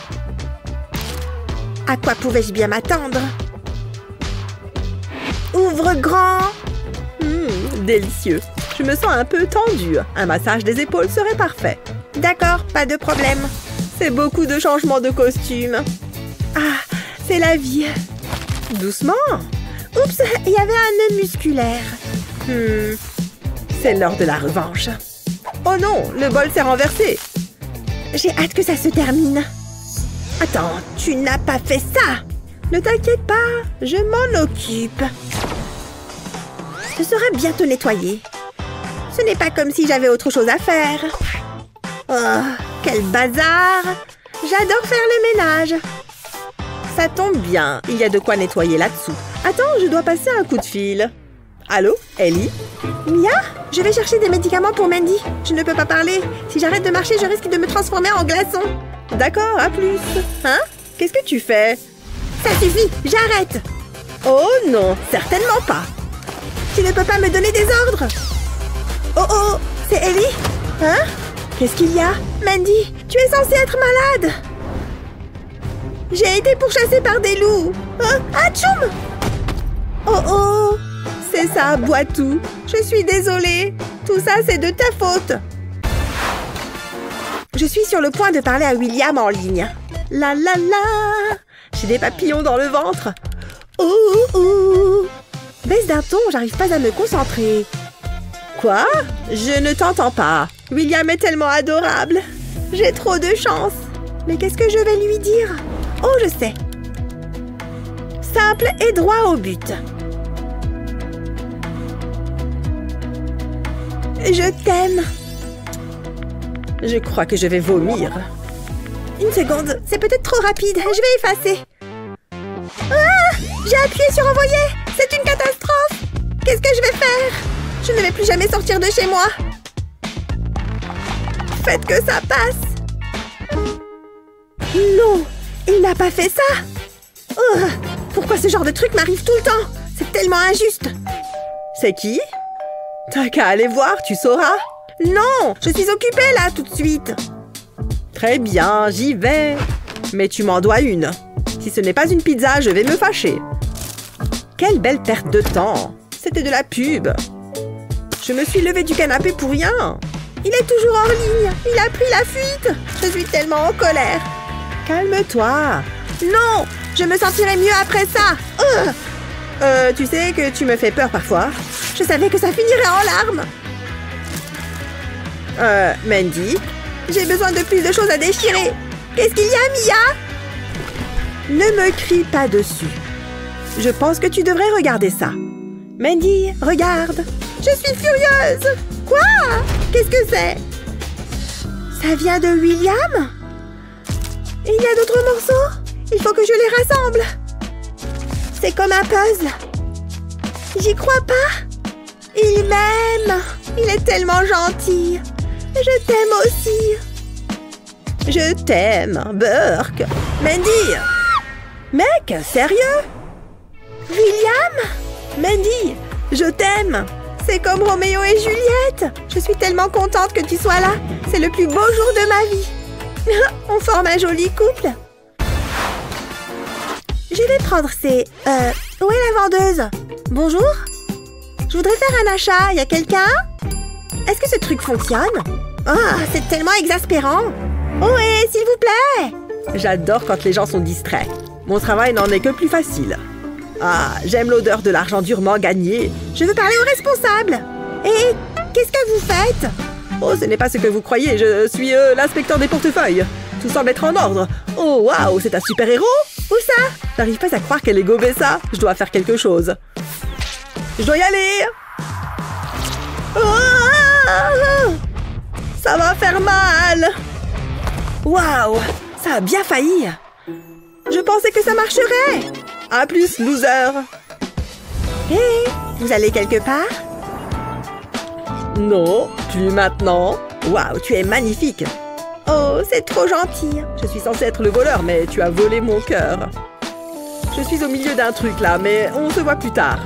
S1: À quoi pouvais-je bien m'attendre? Ouvre grand. Délicieux. Je me sens un peu tendue. Un massage des épaules serait parfait. D'accord, pas de problème. C'est beaucoup de changements de costume. Ah, c'est la vie. Doucement. Oups, il y avait un nœud musculaire. C'est l'heure de la revanche. Oh non, le bol s'est renversé. J'ai hâte que ça se termine. Attends, tu n'as pas fait ça. Ne t'inquiète pas, je m'en occupe. Ce sera bientôt nettoyé. Ce n'est pas comme si j'avais autre chose à faire. Oh, quel bazar! J'adore faire le ménage. Ça tombe bien, il y a de quoi nettoyer là-dessous. Attends, je dois passer un coup de fil. Allô, Ellie? Mia? Je vais chercher des médicaments pour Mandy. Je ne peux pas parler. Si j'arrête de marcher, je risque de me transformer en glaçon. D'accord, à plus. Hein? Qu'est-ce que tu fais? Ça suffit, j'arrête. Oh non, certainement pas. Tu ne peux pas me donner des ordres. Oh oh, c'est Ellie? Hein? Qu'est-ce qu'il y a? Mandy, tu es censée être malade. J'ai été pourchassée par des loups. Hein? Atchoum! Oh oh! C'est ça, bois tout. Je suis désolée. Tout ça, c'est de ta faute. Je suis sur le point de parler à William en ligne. La la la! J'ai des papillons dans le ventre. Ouh ouh! Baisse d'un ton, j'arrive pas à me concentrer. Quoi? Je ne t'entends pas. William est tellement adorable. J'ai trop de chance. Mais qu'est-ce que je vais lui dire? Oh, je sais. Simple et droit au but. Je t'aime. Je crois que je vais vomir. Une seconde, c'est peut-être trop rapide. Je vais effacer. Ah! J'ai appuyé sur envoyer. C'est une catastrophe. Qu'est-ce que je vais faire? Je ne vais plus jamais sortir de chez moi. Faites que ça passe. Non, il n'a pas fait ça. Oh, pourquoi ce genre de truc m'arrive tout le temps? C'est tellement injuste. C'est qui? T'as qu'à aller voir, tu sauras. Non, je suis occupée là tout de suite. Très bien, j'y vais. Mais tu m'en dois une. Si ce n'est pas une pizza, je vais me fâcher. Quelle belle perte de temps. C'était de la pub. Je me suis levée du canapé pour rien. Il est toujours en ligne. Il a pris la fuite. Je suis tellement en colère. Calme-toi. Non, je me sentirai mieux après ça. Tu sais que tu me fais peur parfois. Je savais que ça finirait en larmes. Mandy, j'ai besoin de plus de choses à déchirer. Qu'est-ce qu'il y a, Mia? Ne me crie pas dessus. Je pense que tu devrais regarder ça. Mandy, regarde. Je suis furieuse. Quoi? Qu'est-ce que c'est? Ça vient de William? Il y a d'autres morceaux? Il faut que je les rassemble. C'est comme un puzzle. J'y crois pas. Il m'aime. Il est tellement gentil. Je t'aime aussi. Je t'aime, Burke. Mandy. Mec, sérieux? William? Mandy, je t'aime. C'est comme Roméo et Juliette. Je suis tellement contente que tu sois là. C'est le plus beau jour de ma vie. On forme un joli couple. Je vais prendre ces... où est la vendeuse? Bonjour? Je voudrais faire un achat. Y a quelqu'un? Est-ce que ce truc fonctionne? Oh, c'est tellement exaspérant. Oh, et s'il vous plaît! J'adore quand les gens sont distraits. Mon travail n'en est que plus facile. Ah, j'aime l'odeur de l'argent durement gagné. Je veux parler au responsable. Et qu'est-ce que vous faites? Oh, ce n'est pas ce que vous croyez. Je suis l'inspecteur des portefeuilles. Tout semble être en ordre. Oh, waouh, c'est un super-héros? Où ça? J'arrive pas à croire qu'elle ait gobé ça. Je dois faire quelque chose. Je dois y aller.
S2: Ah! Ça va faire mal. Waouh, ça a bien failli. Je pensais que ça marcherait. À plus, loser. Hé, vous allez quelque part? Non, plus maintenant. Waouh, tu es magnifique. Oh, c'est trop gentil. Je suis censée être le voleur, mais tu as volé mon cœur. Je suis au milieu d'un truc là, mais on se voit plus tard.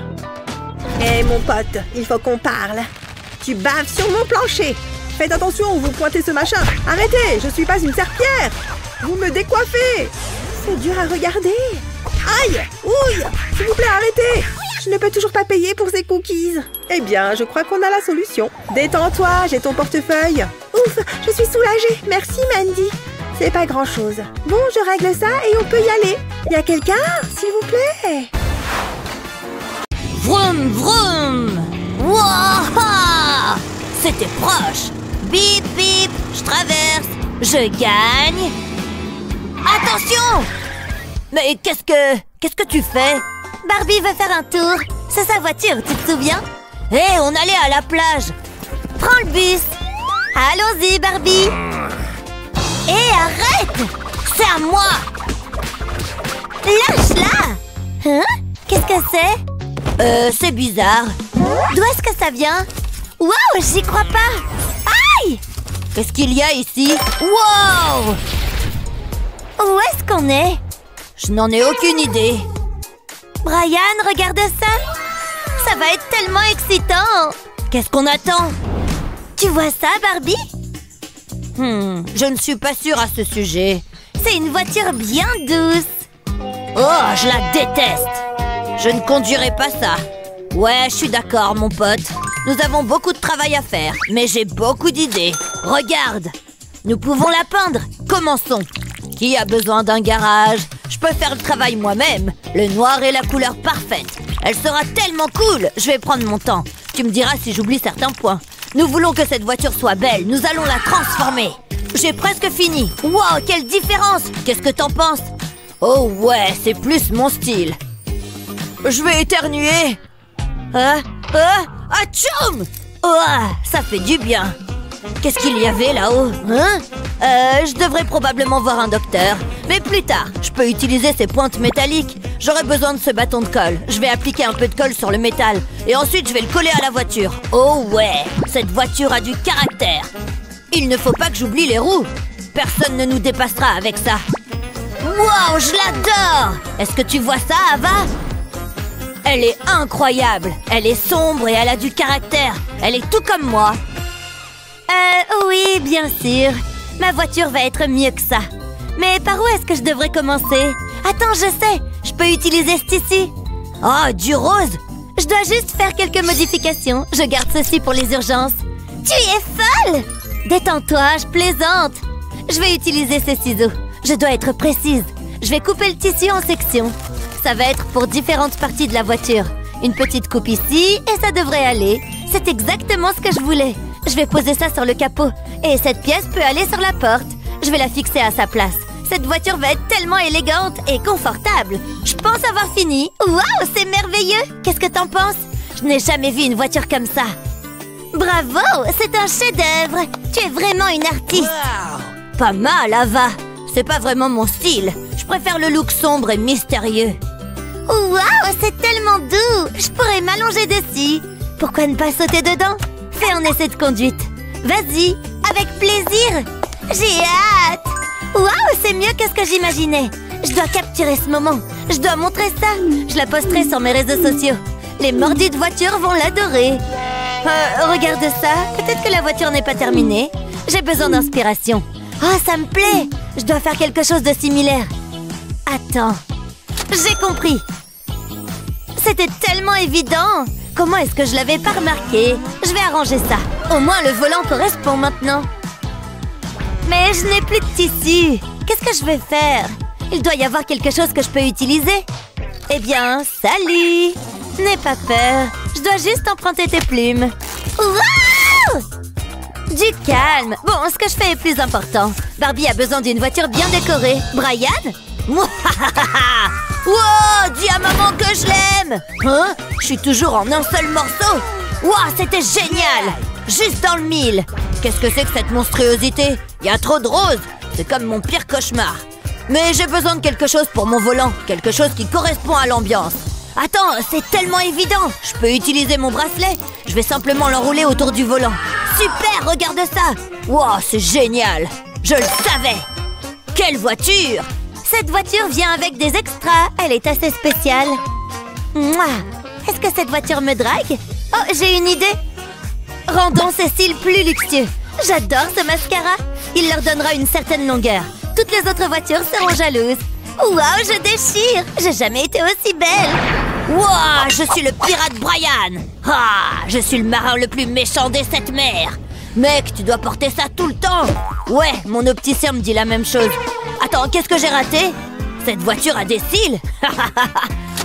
S2: Hé, mon pote, il faut qu'on parle. Tu baves sur mon plancher. Faites attention où vous pointez ce machin. Arrêtez, je suis pas une serpillère. Vous me décoiffez. C'est dur à regarder. Aïe, ouille, s'il vous plaît, arrêtez. Je ne peux toujours pas payer pour ces cookies. Eh bien, je crois qu'on a la solution. Détends-toi, j'ai ton portefeuille. Ouf, je suis soulagée. Merci, Mandy. C'est pas grand-chose. Bon, je règle ça et on peut y aller. Y a quelqu'un, s'il vous plaît?
S3: Vroom, vroom. Wouah! C'était proche. Bip, bip, je traverse. Je gagne. Attention! Mais qu'est-ce que tu fais?
S4: Barbie veut faire un tour. C'est sa voiture, tu te souviens?
S3: Hé, on allait à la plage.
S4: Prends le bus. Allons-y, Barbie.
S3: Hé, arrête! C'est à moi!
S4: Lâche-la! Hein? Qu'est-ce que c'est?
S3: C'est bizarre.
S4: D'où est-ce que ça vient? Wow, j'y crois pas! Aïe!
S3: Qu'est-ce qu'il y a ici? Wow!
S4: Où est-ce qu'on est?
S3: Je n'en ai aucune idée.
S4: Brian, regarde ça! Ça va être tellement excitant!
S3: Qu'est-ce qu'on attend?
S4: Tu vois ça, Barbie?
S3: Je ne suis pas sûre à ce sujet.
S4: C'est une voiture bien douce.
S3: Oh, je la déteste. Je ne conduirai pas ça. Ouais, je suis d'accord, mon pote. Nous avons beaucoup de travail à faire, mais j'ai beaucoup d'idées. Regarde, nous pouvons la peindre. Commençons. Qui a besoin d'un garage? Je peux faire le travail moi-même. Le noir est la couleur parfaite. Elle sera tellement cool. Je vais prendre mon temps. Tu me diras si j'oublie certains points. Nous voulons que cette voiture soit belle. Nous allons la transformer. J'ai presque fini. Wow, quelle différence! Qu'est-ce que t'en penses? Oh ouais, c'est plus mon style. Je vais éternuer. Atchoum! Oh, ça fait du bien. Qu'est-ce qu'il y avait là-haut? Je devrais probablement voir un docteur. Mais plus tard, je peux utiliser ces pointes métalliques. J'aurai besoin de ce bâton de colle. Je vais appliquer un peu de colle sur le métal. Et ensuite, je vais le coller à la voiture. Oh ouais, cette voiture a du caractère. Il ne faut pas que j'oublie les roues. Personne ne nous dépassera avec ça. Wow, je l'adore! Est-ce que tu vois ça, Ava? Elle est incroyable. Elle est sombre et elle a du caractère. Elle est tout comme moi.
S4: Oui, bien sûr. Ma voiture va être mieux que ça. Mais par où est-ce que je devrais commencer? Attends, je sais. Je peux utiliser ceci.
S3: Oh, du rose?
S4: Je dois juste faire quelques modifications. Je garde ceci pour les urgences. Tu es folle! Détends-toi, je plaisante. Je vais utiliser ces ciseaux. Je dois être précise. Je vais couper le tissu en sections. Ça va être pour différentes parties de la voiture. Une petite coupe ici et ça devrait aller. C'est exactement ce que je voulais. Je vais poser ça sur le capot. Et cette pièce peut aller sur la porte. Je vais la fixer à sa place. Cette voiture va être tellement élégante et confortable. Je pense avoir fini. Waouh, c'est merveilleux! Qu'est-ce que t'en penses? Je n'ai jamais vu une voiture comme ça. Bravo, c'est un chef-d'œuvre. Tu es vraiment une artiste.
S3: Wow. Pas mal, Ava. C'est pas vraiment mon style. Je préfère le look sombre et mystérieux.
S4: Waouh, c'est tellement doux. Je pourrais m'allonger dessus. Pourquoi ne pas sauter dedans? Fais un essai de conduite. Vas-y, avec plaisir. J'ai hâte. Waouh, c'est mieux que ce que j'imaginais. Je dois capturer ce moment. Je dois montrer ça. Je la posterai sur mes réseaux sociaux. Les mordus de voiture vont l'adorer. Regarde ça. Peut-être que la voiture n'est pas terminée. J'ai besoin d'inspiration. Oh, ça me plaît. Je dois faire quelque chose de similaire. Attends. J'ai compris. C'était tellement évident. Comment est-ce que je l'avais pas remarqué? Je vais arranger ça. Au moins, le volant correspond maintenant. Mais je n'ai plus de tissu. Qu'est-ce que je vais faire? Il doit y avoir quelque chose que je peux utiliser. Eh bien, salut! N'aie pas peur. Je dois juste emprunter tes plumes. Wow! Du calme. Bon, ce que je fais est plus important. Barbie a besoin d'une voiture bien décorée. Brian?
S3: Wow, dis à maman que je l'aime. Hein? Je suis toujours en un seul morceau. Ouah, c'était génial! Juste dans le mille! Qu'est-ce que c'est que cette monstruosité? Il y a trop de roses! C'est comme mon pire cauchemar! Mais j'ai besoin de quelque chose pour mon volant, quelque chose qui correspond à l'ambiance. Attends, c'est tellement évident! Je peux utiliser mon bracelet. Je vais simplement l'enrouler autour du volant. Super, regarde ça! Wow, c'est génial! Je le savais! Quelle voiture!
S4: Cette voiture vient avec des extras. Elle est assez spéciale. Mouah. Est-ce que cette voiture me drague? Oh, j'ai une idée. Rendons ces cils plus luxueux. J'adore ce mascara. Il leur donnera une certaine longueur. Toutes les autres voitures seront jalouses. Waouh, je déchire! J'ai jamais été aussi belle.
S3: Waouh, je suis le pirate Brian! Ah, je suis le marin le plus méchant des 7 mers! Mec, tu dois porter ça tout le temps! Ouais, mon opticien me dit la même chose. Attends, qu'est-ce que j'ai raté? Cette voiture a des cils?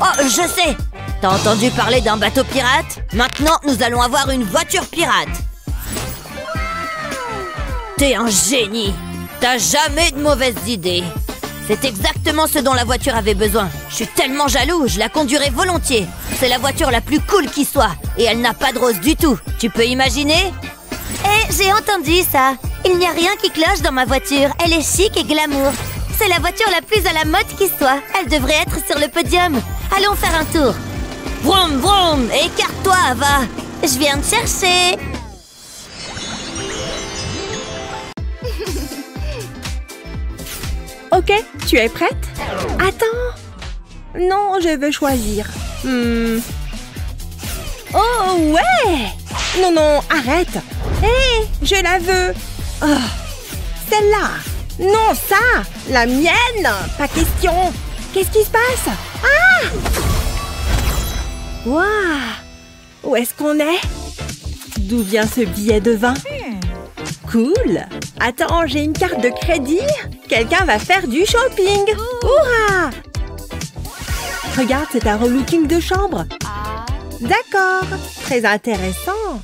S3: Oh, je sais! T'as entendu parler d'un bateau pirate? Maintenant, nous allons avoir une voiture pirate! T'es un génie! T'as jamais de mauvaises idées! C'est exactement ce dont la voiture avait besoin. Je suis tellement jaloux, je la conduirai volontiers. C'est la voiture la plus cool qui soit. Et elle n'a pas de rose du tout. Tu peux imaginer?
S4: Eh, j'ai entendu ça. Il n'y a rien qui cloche dans ma voiture. Elle est chic et glamour. C'est la voiture la plus à la mode qui soit. Elle devrait être sur le podium. Allons faire un tour.
S3: Vroom, vroom! Écarte-toi, Ava!
S4: Je viens te chercher.
S1: Ok, tu es prête? Attends! Non, je veux choisir. Oh, ouais! Non, non, arrête! Hé, je la veux! Oh, celle-là! Non, ça! La mienne! Pas question! Qu'est-ce qui se passe? Ah! Waouh! Où est-ce qu'on est? D'où vient ce billet de 20? Cool! Attends, j'ai une carte de crédit. Quelqu'un va faire du shopping. Hurrah! Regarde, c'est un relooking de chambre. D'accord, très intéressant.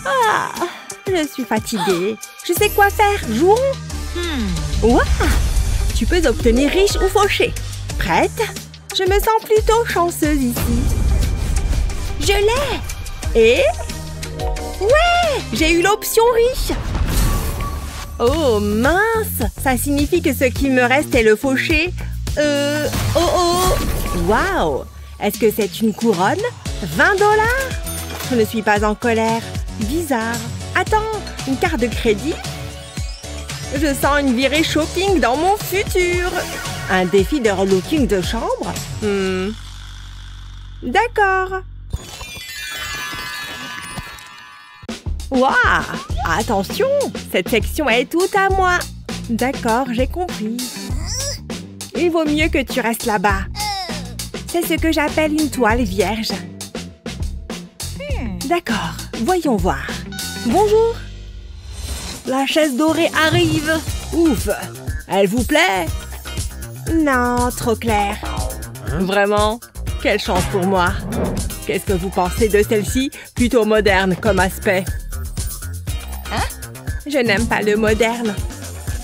S1: Ah, je suis fatiguée. Je sais quoi faire. Jouons. Ouah! Tu peux obtenir riche ou fauché. Prête? Je me sens plutôt chanceuse ici. Je l'ai! Et... ouais! J'ai eu l'option riche! Oh, mince! Ça signifie que ce qui me reste est le fauché. Oh oh! Waouh! Est-ce que c'est une couronne? 20 $? Je ne suis pas en colère. Bizarre. Attends, une carte de crédit? Je sens une virée shopping dans mon futur. Un défi de relooking de chambre? D'accord. Waouh! Attention! Cette section est toute à moi. D'accord, j'ai compris. Il vaut mieux que tu restes là-bas. C'est ce que j'appelle une toile vierge. D'accord, voyons voir. Bonjour. La chaise dorée arrive. Ouf! Elle vous plaît? Non, trop clair. Vraiment? Quelle chance pour moi. Qu'est-ce que vous pensez de celle-ci? Plutôt moderne comme aspect. Je n'aime pas le moderne.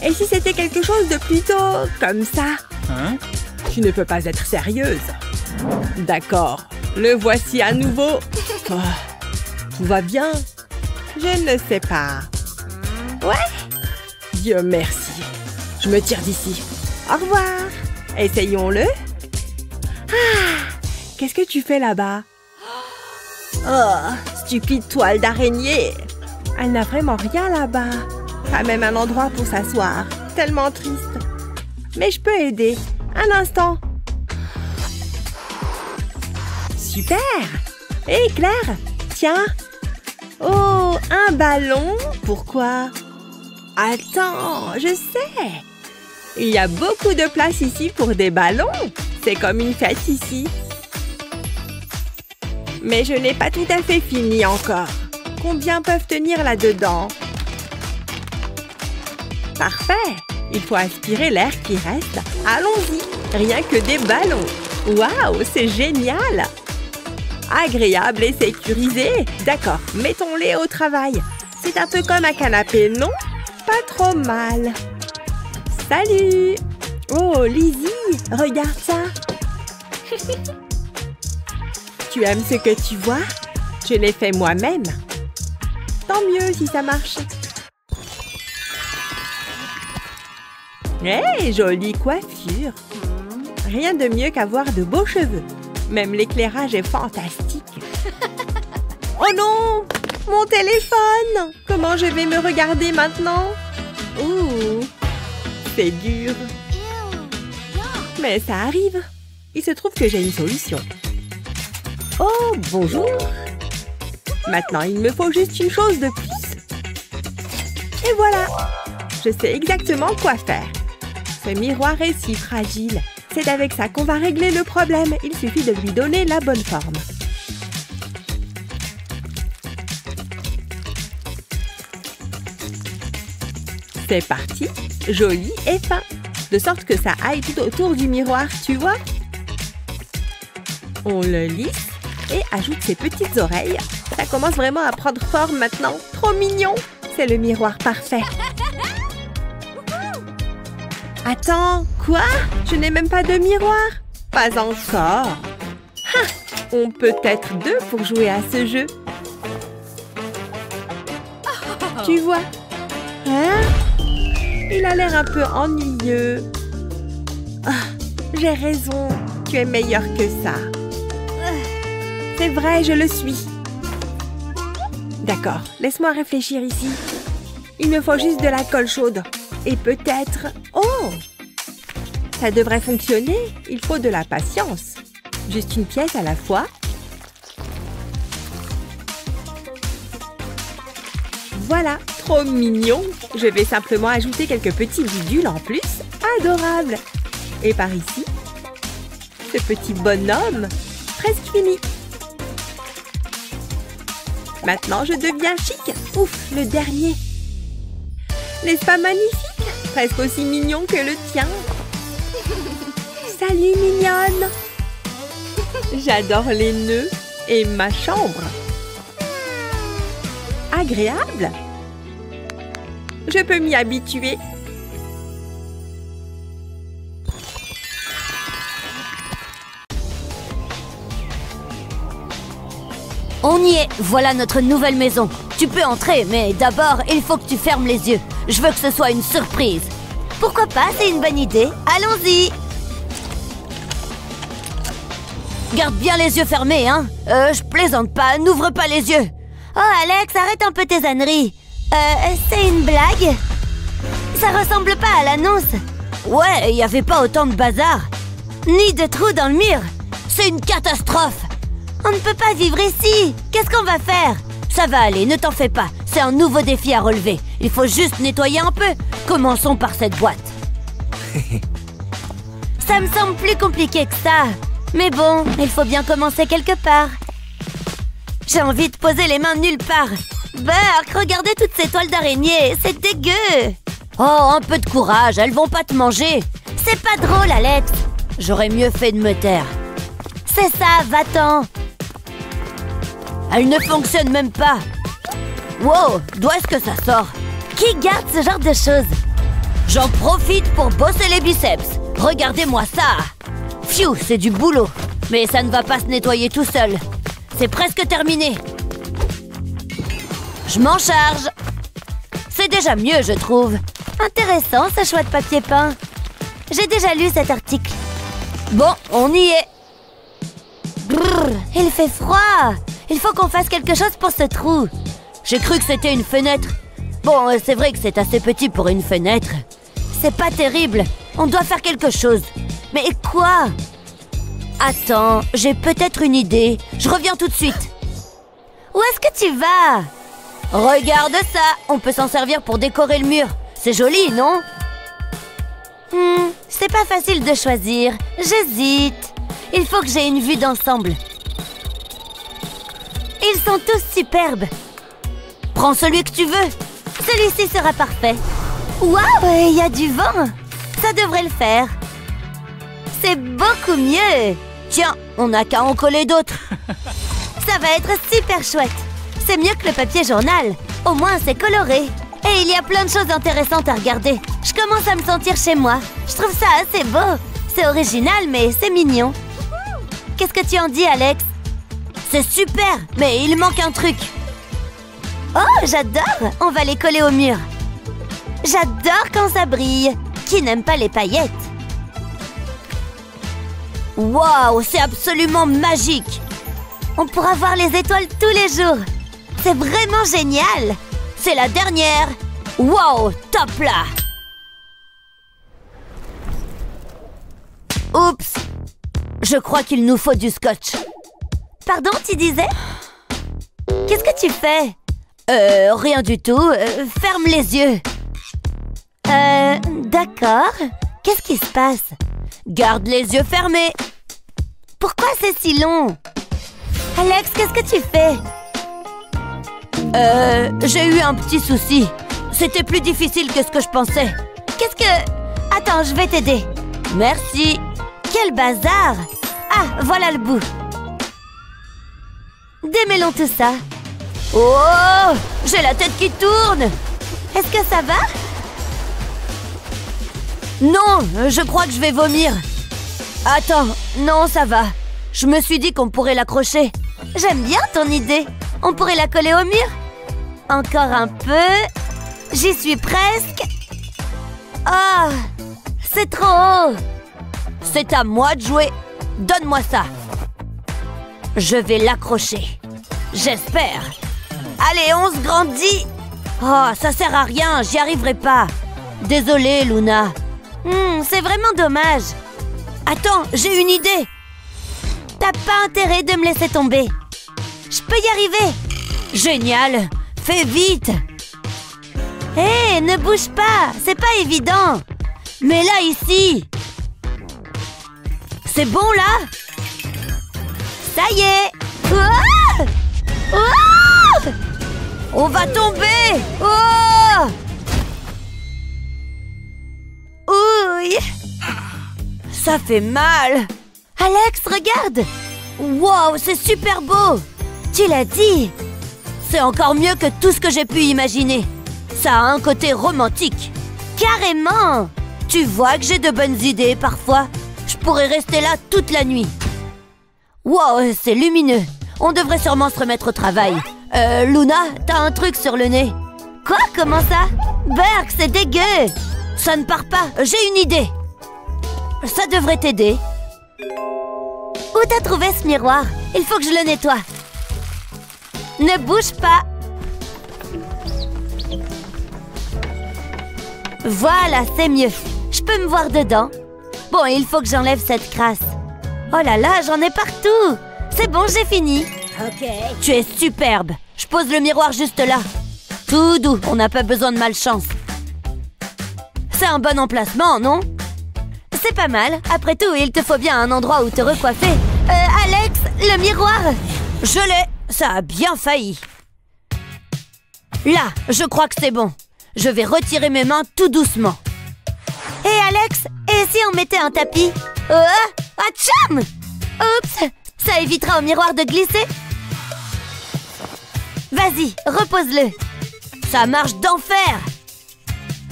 S1: Et si c'était quelque chose de plutôt comme ça? Tu ne peux pas être sérieuse. D'accord, le voici à nouveau. Oh, tout va bien? Je ne sais pas. Ouais? Dieu merci. Je me tire d'ici. Au revoir. Essayons-le. Ah! Qu'est-ce que tu fais là-bas? Oh, stupide toile d'araignée. Elle n'a vraiment rien là-bas. Pas même un endroit pour s'asseoir. Tellement triste. Mais je peux aider. Un instant. Super! Hé, Claire! Tiens! Oh, un ballon? Pourquoi? Attends, je sais! Il y a beaucoup de place ici pour des ballons. C'est comme une fête ici. Mais je n'ai pas tout à fait fini encore. Combien peuvent tenir là-dedans? Parfait! Il faut aspirer l'air qui reste. Allons-y! Rien que des ballons. Waouh, c'est génial! Agréable et sécurisé. D'accord, mettons-les au travail. C'est un peu comme un canapé, non? Pas trop mal. Salut! Oh, Lizzie, regarde ça! Tu aimes ce que tu vois? Je l'ai fait moi-même. Tant mieux si ça marche. Hé, jolie coiffure. Rien de mieux qu'avoir de beaux cheveux. Même l'éclairage est fantastique. Oh non! Mon téléphone! Comment je vais me regarder maintenant? Ouh! C'est dur. Mais ça arrive. Il se trouve que j'ai une solution. Oh, bonjour! Maintenant, il me faut juste une chose de plus. Et voilà! Je sais exactement quoi faire. Ce miroir est si fragile. C'est avec ça qu'on va régler le problème. Il suffit de lui donner la bonne forme. C'est parti, joli et fin. De sorte que ça aille tout autour du miroir, tu vois? On le lisse et ajoute ses petites oreilles. Ça commence vraiment à prendre forme maintenant. Trop mignon! C'est le miroir parfait. Attends, quoi? Je n'ai même pas de miroir? Pas encore. Ha! On peut être deux pour jouer à ce jeu. Tu vois? Hein? Il a l'air un peu ennuyeux. Ah, j'ai raison. Tu es meilleur que ça. C'est vrai, je le suis. D'accord, laisse-moi réfléchir ici. Il me faut juste de la colle chaude. Et peut-être... Oh! Ça devrait fonctionner. Il faut de la patience. Juste une pièce à la fois. Voilà, trop mignon. Je vais simplement ajouter quelques petits bidules en plus. Adorable. Et par ici, ce petit bonhomme, presque fini. Maintenant, je deviens chic. Ouf, le dernier. N'est-ce pas magnifique? Presque aussi mignon que le tien. Salut, mignonne. J'adore les nœuds et ma chambre. Agréable. Je peux m'y habituer.
S3: On y est, voilà notre nouvelle maison. Tu peux entrer, mais d'abord, il faut que tu fermes les yeux. Je veux que ce soit une surprise.
S4: Pourquoi pas, c'est une bonne idée. Allons-y.
S3: Garde bien les yeux fermés, hein. Je plaisante pas, n'ouvre pas les yeux.
S4: Oh, Alex, arrête un peu tes âneries. C'est une blague? Ça ressemble pas à l'annonce.
S3: Ouais, il y avait pas autant de bazar.
S4: Ni de trous dans le mur.
S3: C'est une catastrophe.
S4: On ne peut pas vivre ici. Qu'est-ce qu'on va faire?
S3: Ça va aller, ne t'en fais pas. C'est un nouveau défi à relever. Il faut juste nettoyer un peu. Commençons par cette boîte.
S4: Ça me semble plus compliqué que ça. Mais bon, il faut bien commencer quelque part. J'ai envie de poser les mains nulle part. Burk, regardez toutes ces toiles d'araignée. C'est dégueu.
S3: Oh, un peu de courage, elles vont pas te manger.
S4: C'est pas drôle, Alex.
S3: J'aurais mieux fait de me taire.
S4: C'est ça, va-t'en.
S3: Elle ne fonctionne même pas. Wow, d'où est-ce que ça sort?
S4: Qui garde ce genre de choses?
S3: J'en profite pour bosser les biceps. Regardez-moi ça. Pfiou, c'est du boulot. Mais ça ne va pas se nettoyer tout seul. C'est presque terminé. Je m'en charge. C'est déjà mieux, je trouve.
S4: Intéressant, ce choix de papier peint. J'ai déjà lu cet article.
S3: Bon, on y est.
S4: Brrr, il fait froid. Il faut qu'on fasse quelque chose pour ce trou.
S3: J'ai cru que c'était une fenêtre. Bon, c'est vrai que c'est assez petit pour une fenêtre.
S4: C'est pas terrible. On doit faire quelque chose. Mais quoi?
S3: Attends, j'ai peut-être une idée. Je reviens tout de suite.
S4: Où est-ce que tu vas?
S3: Regarde ça. On peut s'en servir pour décorer le mur. C'est joli, non?
S4: C'est pas facile de choisir. J'hésite. Il faut que j'ai une vue d'ensemble. Ils sont tous superbes.
S3: Prends celui que tu veux.
S4: Celui-ci sera parfait. Waouh, il y a du vent. Ça devrait le faire. C'est beaucoup mieux.
S3: Tiens, on n'a qu'à en coller d'autres.
S4: Ça va être super chouette. C'est mieux que le papier journal. Au moins, c'est coloré. Et il y a plein de choses intéressantes à regarder. Je commence à me sentir chez moi. Je trouve ça assez beau. C'est original, mais c'est mignon. Qu'est-ce que tu en dis, Alex?
S3: C'est super, mais il manque un truc.
S4: Oh, j'adore! On va les coller au mur. J'adore quand ça brille. Qui n'aime pas les paillettes?
S3: Waouh, c'est absolument magique.
S4: On pourra voir les étoiles tous les jours. C'est vraiment génial.
S3: C'est la dernière. Waouh, top là. Oups. Je crois qu'il nous faut du scotch.
S4: Pardon, tu disais? Qu'est-ce que tu fais?
S3: Rien du tout. Ferme les yeux.
S4: D'accord. Qu'est-ce qui se passe?
S3: Garde les yeux fermés.
S4: Pourquoi c'est si long? Alex, qu'est-ce que tu fais?
S3: J'ai eu un petit souci. C'était plus difficile que ce que je pensais.
S4: Qu'est-ce que... Attends, je vais t'aider.
S3: Merci.
S4: Quel bazar! Ah, voilà le bout. Démêlons tout ça.
S3: Oh! J'ai la tête qui tourne.
S4: Est-ce que ça va?
S3: Non, je crois que je vais vomir. Attends, non, ça va. Je me suis dit qu'on pourrait l'accrocher.
S4: J'aime bien ton idée. On pourrait la coller au mur. Encore un peu. J'y suis presque. Oh, c'est trop haut.
S3: C'est à moi de jouer. Donne-moi ça. Je vais l'accrocher. J'espère. Allez, on se grandit. Oh, ça sert à rien, j'y arriverai pas. Désolée, Luna.
S4: C'est vraiment dommage.
S3: Attends, j'ai une idée.
S4: T'as pas intérêt de me laisser tomber. Je peux y arriver.
S3: Génial. Fais vite.
S4: Hé, ne bouge pas. C'est pas évident.
S3: Mais là, ici. C'est bon, là?
S4: Ça y est. Oh! Oh!
S3: On va tomber. Oh!
S4: Ouille.
S3: Ça fait mal.
S4: Alex, regarde.
S3: Wow, c'est super beau.
S4: Tu l'as dit.
S3: C'est encore mieux que tout ce que j'ai pu imaginer. Ça a un côté romantique.
S4: Carrément.
S3: Tu vois que j'ai de bonnes idées parfois. Je pourrais rester là toute la nuit. Wow, c'est lumineux. On devrait sûrement se remettre au travail. Luna, t'as un truc sur le nez.
S4: Quoi? Comment ça? Berk, c'est dégueu.
S3: Ça ne part pas. J'ai une idée. Ça devrait t'aider.
S4: Où t'as trouvé ce miroir? Il faut que je le nettoie. Ne bouge pas. Voilà, c'est mieux. Je peux me voir dedans. Bon, il faut que j'enlève cette crasse. Oh là là, j'en ai partout. C'est bon, j'ai fini.
S3: Ok. Tu es superbe. Je pose le miroir juste là. Tout doux, on n'a pas besoin de malchance. C'est un bon emplacement, non?
S4: C'est pas mal. Après tout, il te faut bien un endroit où te recoiffer. Alex, le miroir.
S3: Je l'ai. Ça a bien failli. Là, je crois que c'est bon. Je vais retirer mes mains tout doucement.
S4: Hé Alex, et si on mettait un tapis? Atcham! Oups, ça évitera au miroir de glisser. Vas-y, repose-le.
S3: Ça marche d'enfer.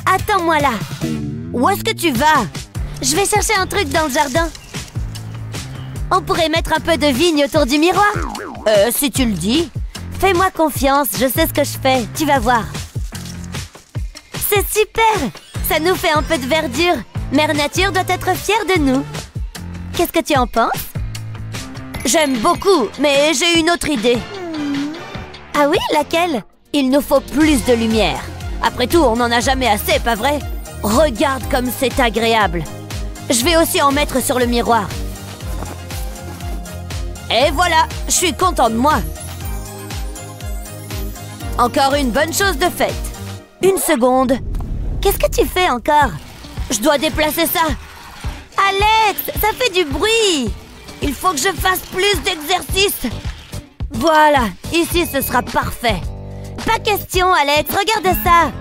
S4: Attends-moi là.
S3: Où est-ce que tu vas?
S4: Je vais chercher un truc dans le jardin. On pourrait mettre un peu de vigne autour du miroir.
S3: Si tu le dis.
S4: Fais-moi confiance, je sais ce que je fais, tu vas voir. C'est super! Ça nous fait un peu de verdure. Mère Nature doit être fière de nous. Qu'est-ce que tu en penses?
S3: J'aime beaucoup, mais j'ai une autre idée.
S4: Ah oui, laquelle?
S3: Il nous faut plus de lumière. Après tout, on n'en a jamais assez, pas vrai? Regarde comme c'est agréable. Je vais aussi en mettre sur le miroir. Et voilà, je suis content de moi. Encore une bonne chose de faite. Une seconde.
S4: Qu'est-ce que tu fais encore?
S3: Je dois déplacer ça.
S4: Alex, ça fait du bruit.
S3: Il faut que je fasse plus d'exercice. Voilà, ici ce sera parfait.
S4: Pas question, Alex, regarde ça.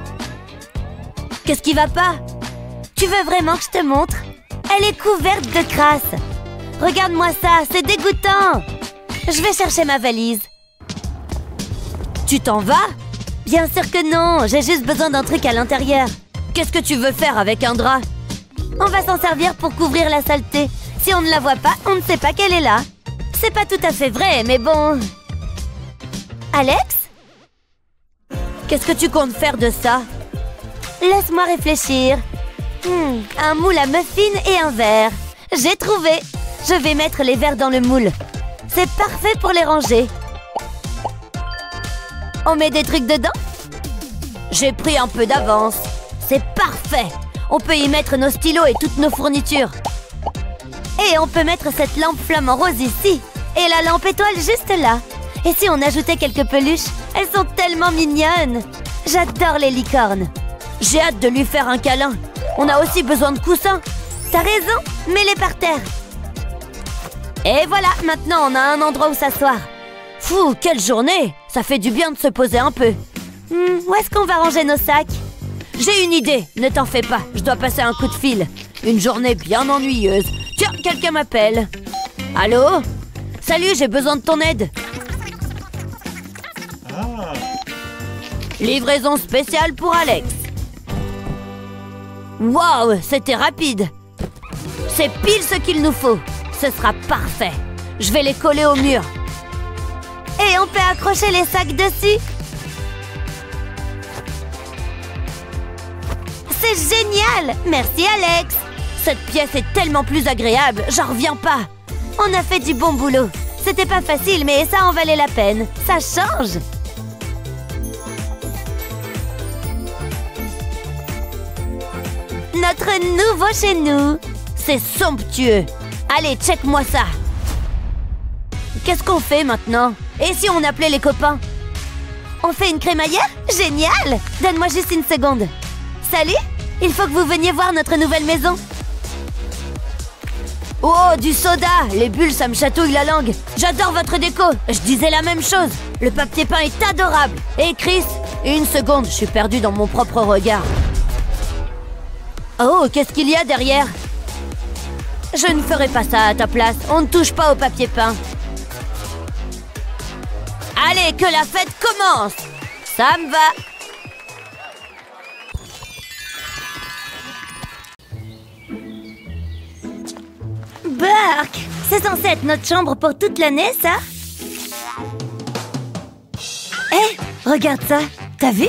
S3: Qu'est-ce qui va pas?
S4: Tu veux vraiment que je te montre? Elle est couverte de crasse. Regarde-moi ça, c'est dégoûtant. Je vais chercher ma valise.
S3: Tu t'en vas?
S4: Bien sûr que non, j'ai juste besoin d'un truc à l'intérieur.
S3: Qu'est-ce que tu veux faire avec un drap?
S4: On va s'en servir pour couvrir la saleté. Si on ne la voit pas, on ne sait pas qu'elle est là. C'est pas tout à fait vrai, mais bon... Alex?
S3: Qu'est-ce que tu comptes faire de ça?
S4: Laisse-moi réfléchir. Un moule à muffins et un verre. J'ai trouvé. Je vais mettre les verres dans le moule. C'est parfait pour les ranger. On met des trucs dedans?
S3: J'ai pris un peu d'avance. C'est parfait. On peut y mettre nos stylos et toutes nos fournitures.
S4: Et on peut mettre cette lampe flamant rose ici. Et la lampe étoile juste là. Et si on ajoutait quelques peluches? Elles sont tellement mignonnes. J'adore les licornes.
S3: J'ai hâte de lui faire un câlin. On a aussi besoin de coussins.
S4: T'as raison, mets-les par terre. Et voilà, maintenant on a un endroit où s'asseoir.
S3: Fou, quelle journée! Ça fait du bien de se poser un peu.
S4: Où est-ce qu'on va ranger nos sacs?
S3: J'ai une idée, ne t'en fais pas, je dois passer un coup de fil. Une journée bien ennuyeuse. Tiens, quelqu'un m'appelle. Allô? Salut, j'ai besoin de ton aide. Livraison spéciale pour Alex. Waouh, c'était rapide. C'est pile ce qu'il nous faut. Ce sera parfait. Je vais les coller au mur.
S4: Et on peut accrocher les sacs dessus. C'est génial! Merci Alex!
S3: Cette pièce est tellement plus agréable, j'en reviens pas.
S4: On a fait du bon boulot. C'était pas facile, mais ça en valait la peine. Ça change! Notre nouveau chez nous.
S3: C'est somptueux. Allez, check-moi ça. Qu'est-ce qu'on fait maintenant? Et si on appelait les copains?
S4: On fait une crémaillère? Génial! Donne-moi juste une seconde. Salut! Il faut que vous veniez voir notre nouvelle maison.
S3: Oh, du soda! Les bulles, ça me chatouille la langue. J'adore votre déco. Je disais la même chose. Le papier peint est adorable. Et Chris? Une seconde, je suis perdue dans mon propre regard. Oh, qu'est-ce qu'il y a derrière? Je ne ferai pas ça à ta place. On ne touche pas au papier peint. Allez, que la fête commence! Ça me va!
S4: Burk! C'est censé être notre chambre pour toute l'année, ça? Hé, regarde ça! T'as vu?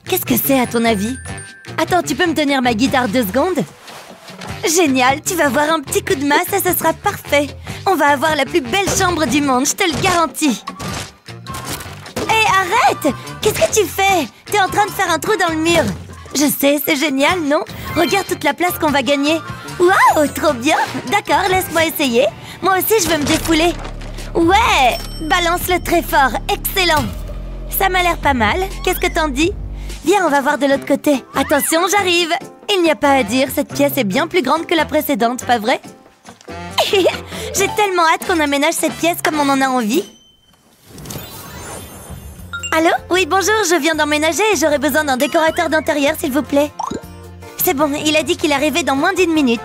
S4: Qu'est-ce que c'est, à ton avis? Attends, tu peux me tenir ma guitare 2 secondes? Génial! Tu vas voir un petit coup de masse et ce sera parfait! On va avoir la plus belle chambre du monde, je te le garantis! Hé, arrête! Qu'est-ce que tu fais? T'es en train de faire un trou dans le mur! Je sais, c'est génial, non? Regarde toute la place qu'on va gagner! Waouh, trop bien! D'accord, laisse-moi essayer. Moi aussi, je veux me défouler. Ouais! Balance-le très fort. Excellent! Ça m'a l'air pas mal. Qu'est-ce que t'en dis? Viens, on va voir de l'autre côté. Attention, j'arrive! Il n'y a pas à dire, cette pièce est bien plus grande que la précédente, pas vrai? J'ai tellement hâte qu'on aménage cette pièce comme on en a envie. Allô? Oui, bonjour, je viens d'emménager et j'aurais besoin d'un décorateur d'intérieur, s'il vous plaît. C'est bon, il a dit qu'il arrivait dans moins d'1 minute.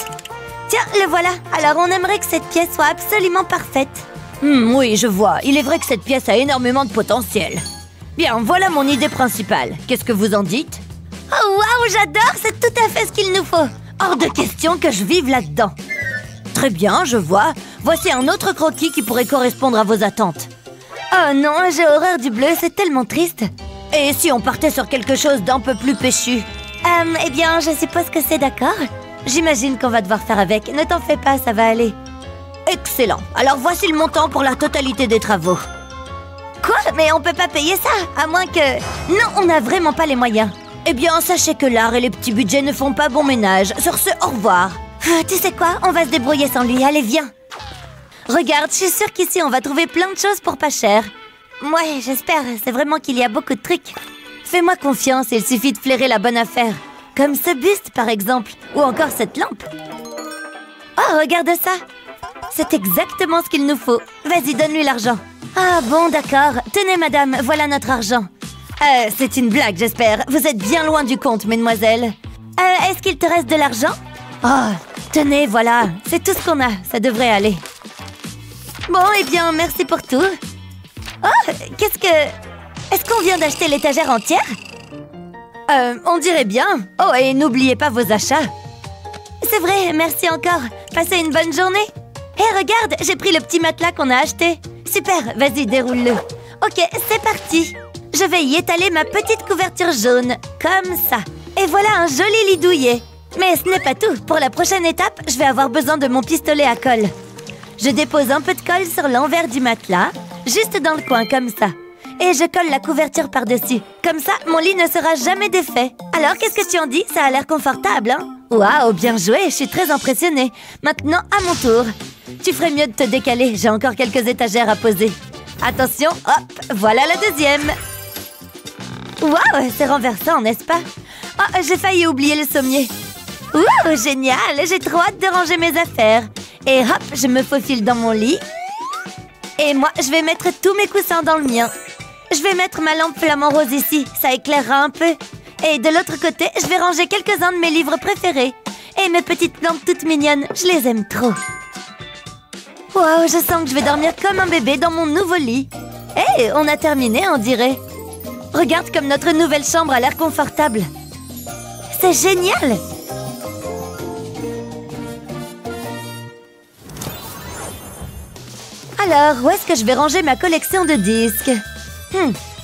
S4: Tiens, le voilà. Alors, on aimerait que cette pièce soit absolument parfaite.
S3: Oui, je vois. Il est vrai que cette pièce a énormément de potentiel. Bien, voilà mon idée principale. Qu'est-ce que vous en dites?
S4: Oh, waouh, j'adore! C'est tout à fait ce qu'il nous faut.
S3: Hors de question que je vive là-dedans. Très bien, je vois. Voici un autre croquis qui pourrait correspondre à vos attentes.
S4: Oh non, j'ai horreur du bleu, c'est tellement triste.
S3: Et si on partait sur quelque chose d'un peu plus péchu?
S4: Eh bien, je suppose que c'est d'accord. J'imagine qu'on va devoir faire avec. Ne t'en fais pas, ça va aller.
S3: Excellent. Alors voici le montant pour la totalité des travaux.
S4: Quoi? Mais on peut pas payer ça, à moins que... Non, on n'a vraiment pas les moyens.
S3: Eh bien, sachez que l'art et les petits budgets ne font pas bon ménage. Sur ce, au revoir.
S4: Tu sais quoi? On va se débrouiller sans lui. Allez, viens. Regarde, je suis sûre qu'ici, on va trouver plein de choses pour pas cher. Ouais, j'espère. C'est vraiment qu'il y a beaucoup de trucs. Fais-moi confiance, il suffit de flairer la bonne affaire. Comme ce buste, par exemple. Ou encore cette lampe. Oh, regarde ça. C'est exactement ce qu'il nous faut. Vas-y, donne-lui l'argent. Ah bon, d'accord. Tenez, madame, voilà notre argent. C'est une blague, j'espère. Vous êtes bien loin du compte, mesdemoiselles. Est-ce qu'il te reste de l'argent? Oh, tenez, voilà. C'est tout ce qu'on a. Ça devrait aller. Bon, eh bien, merci pour tout. Oh, qu'est-ce que... Est-ce qu'on vient d'acheter l'étagère entière?
S3: On dirait bien. Oh, et n'oubliez pas vos achats.
S4: C'est vrai, merci encore. Passez une bonne journée. Hé, regarde, j'ai pris le petit matelas qu'on a acheté. Super, vas-y, déroule-le. Ok, c'est parti. Je vais y étaler ma petite couverture jaune, comme ça. Et voilà un joli lit douillet. Mais ce n'est pas tout. Pour la prochaine étape, je vais avoir besoin de mon pistolet à colle. Je dépose un peu de colle sur l'envers du matelas, juste dans le coin, comme ça. Et je colle la couverture par-dessus. Comme ça, mon lit ne sera jamais défait. Alors, qu'est-ce que tu en dis? Ça a l'air confortable, hein? Waouh, bien joué, je suis très impressionnée. Maintenant, à mon tour. Tu ferais mieux de te décaler, j'ai encore quelques étagères à poser. Attention, hop, voilà la deuxième. Waouh, c'est renversant, n'est-ce pas? Oh, j'ai failli oublier le sommier. Ouh, génial, j'ai trop hâte de ranger mes affaires. Et hop, je me faufile dans mon lit. Et moi, je vais mettre tous mes coussins dans le mien. Je vais mettre ma lampe flamant rose ici, ça éclairera un peu. Et de l'autre côté, je vais ranger quelques-uns de mes livres préférés. Et mes petites lampes toutes mignonnes, je les aime trop. Waouh, je sens que je vais dormir comme un bébé dans mon nouveau lit. Hé, on a terminé, on dirait. Regarde comme notre nouvelle chambre a l'air confortable. C'est génial! Alors, où est-ce que je vais ranger ma collection de disques?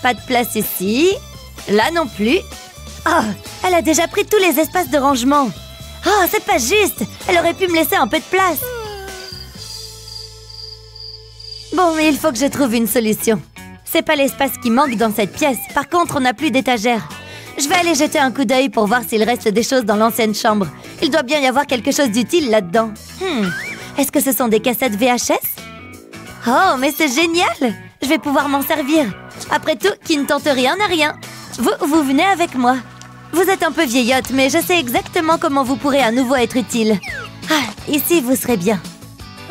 S4: Pas de place ici. Là non plus. Oh, elle a déjà pris tous les espaces de rangement. Oh, c'est pas juste. Elle aurait pu me laisser un peu de place. Bon, mais il faut que je trouve une solution. C'est pas l'espace qui manque dans cette pièce. Par contre, on n'a plus d'étagère. Je vais aller jeter un coup d'œil pour voir s'il reste des choses dans l'ancienne chambre. Il doit bien y avoir quelque chose d'utile là-dedans. Est-ce que ce sont des cassettes VHS? Oh, mais c'est génial! Je vais pouvoir m'en servir. Après tout, qui ne tente rien n'a rien. Vous venez avec moi. Vous êtes un peu vieillotte, mais je sais exactement comment vous pourrez à nouveau être utile. Ah, ici, vous serez bien.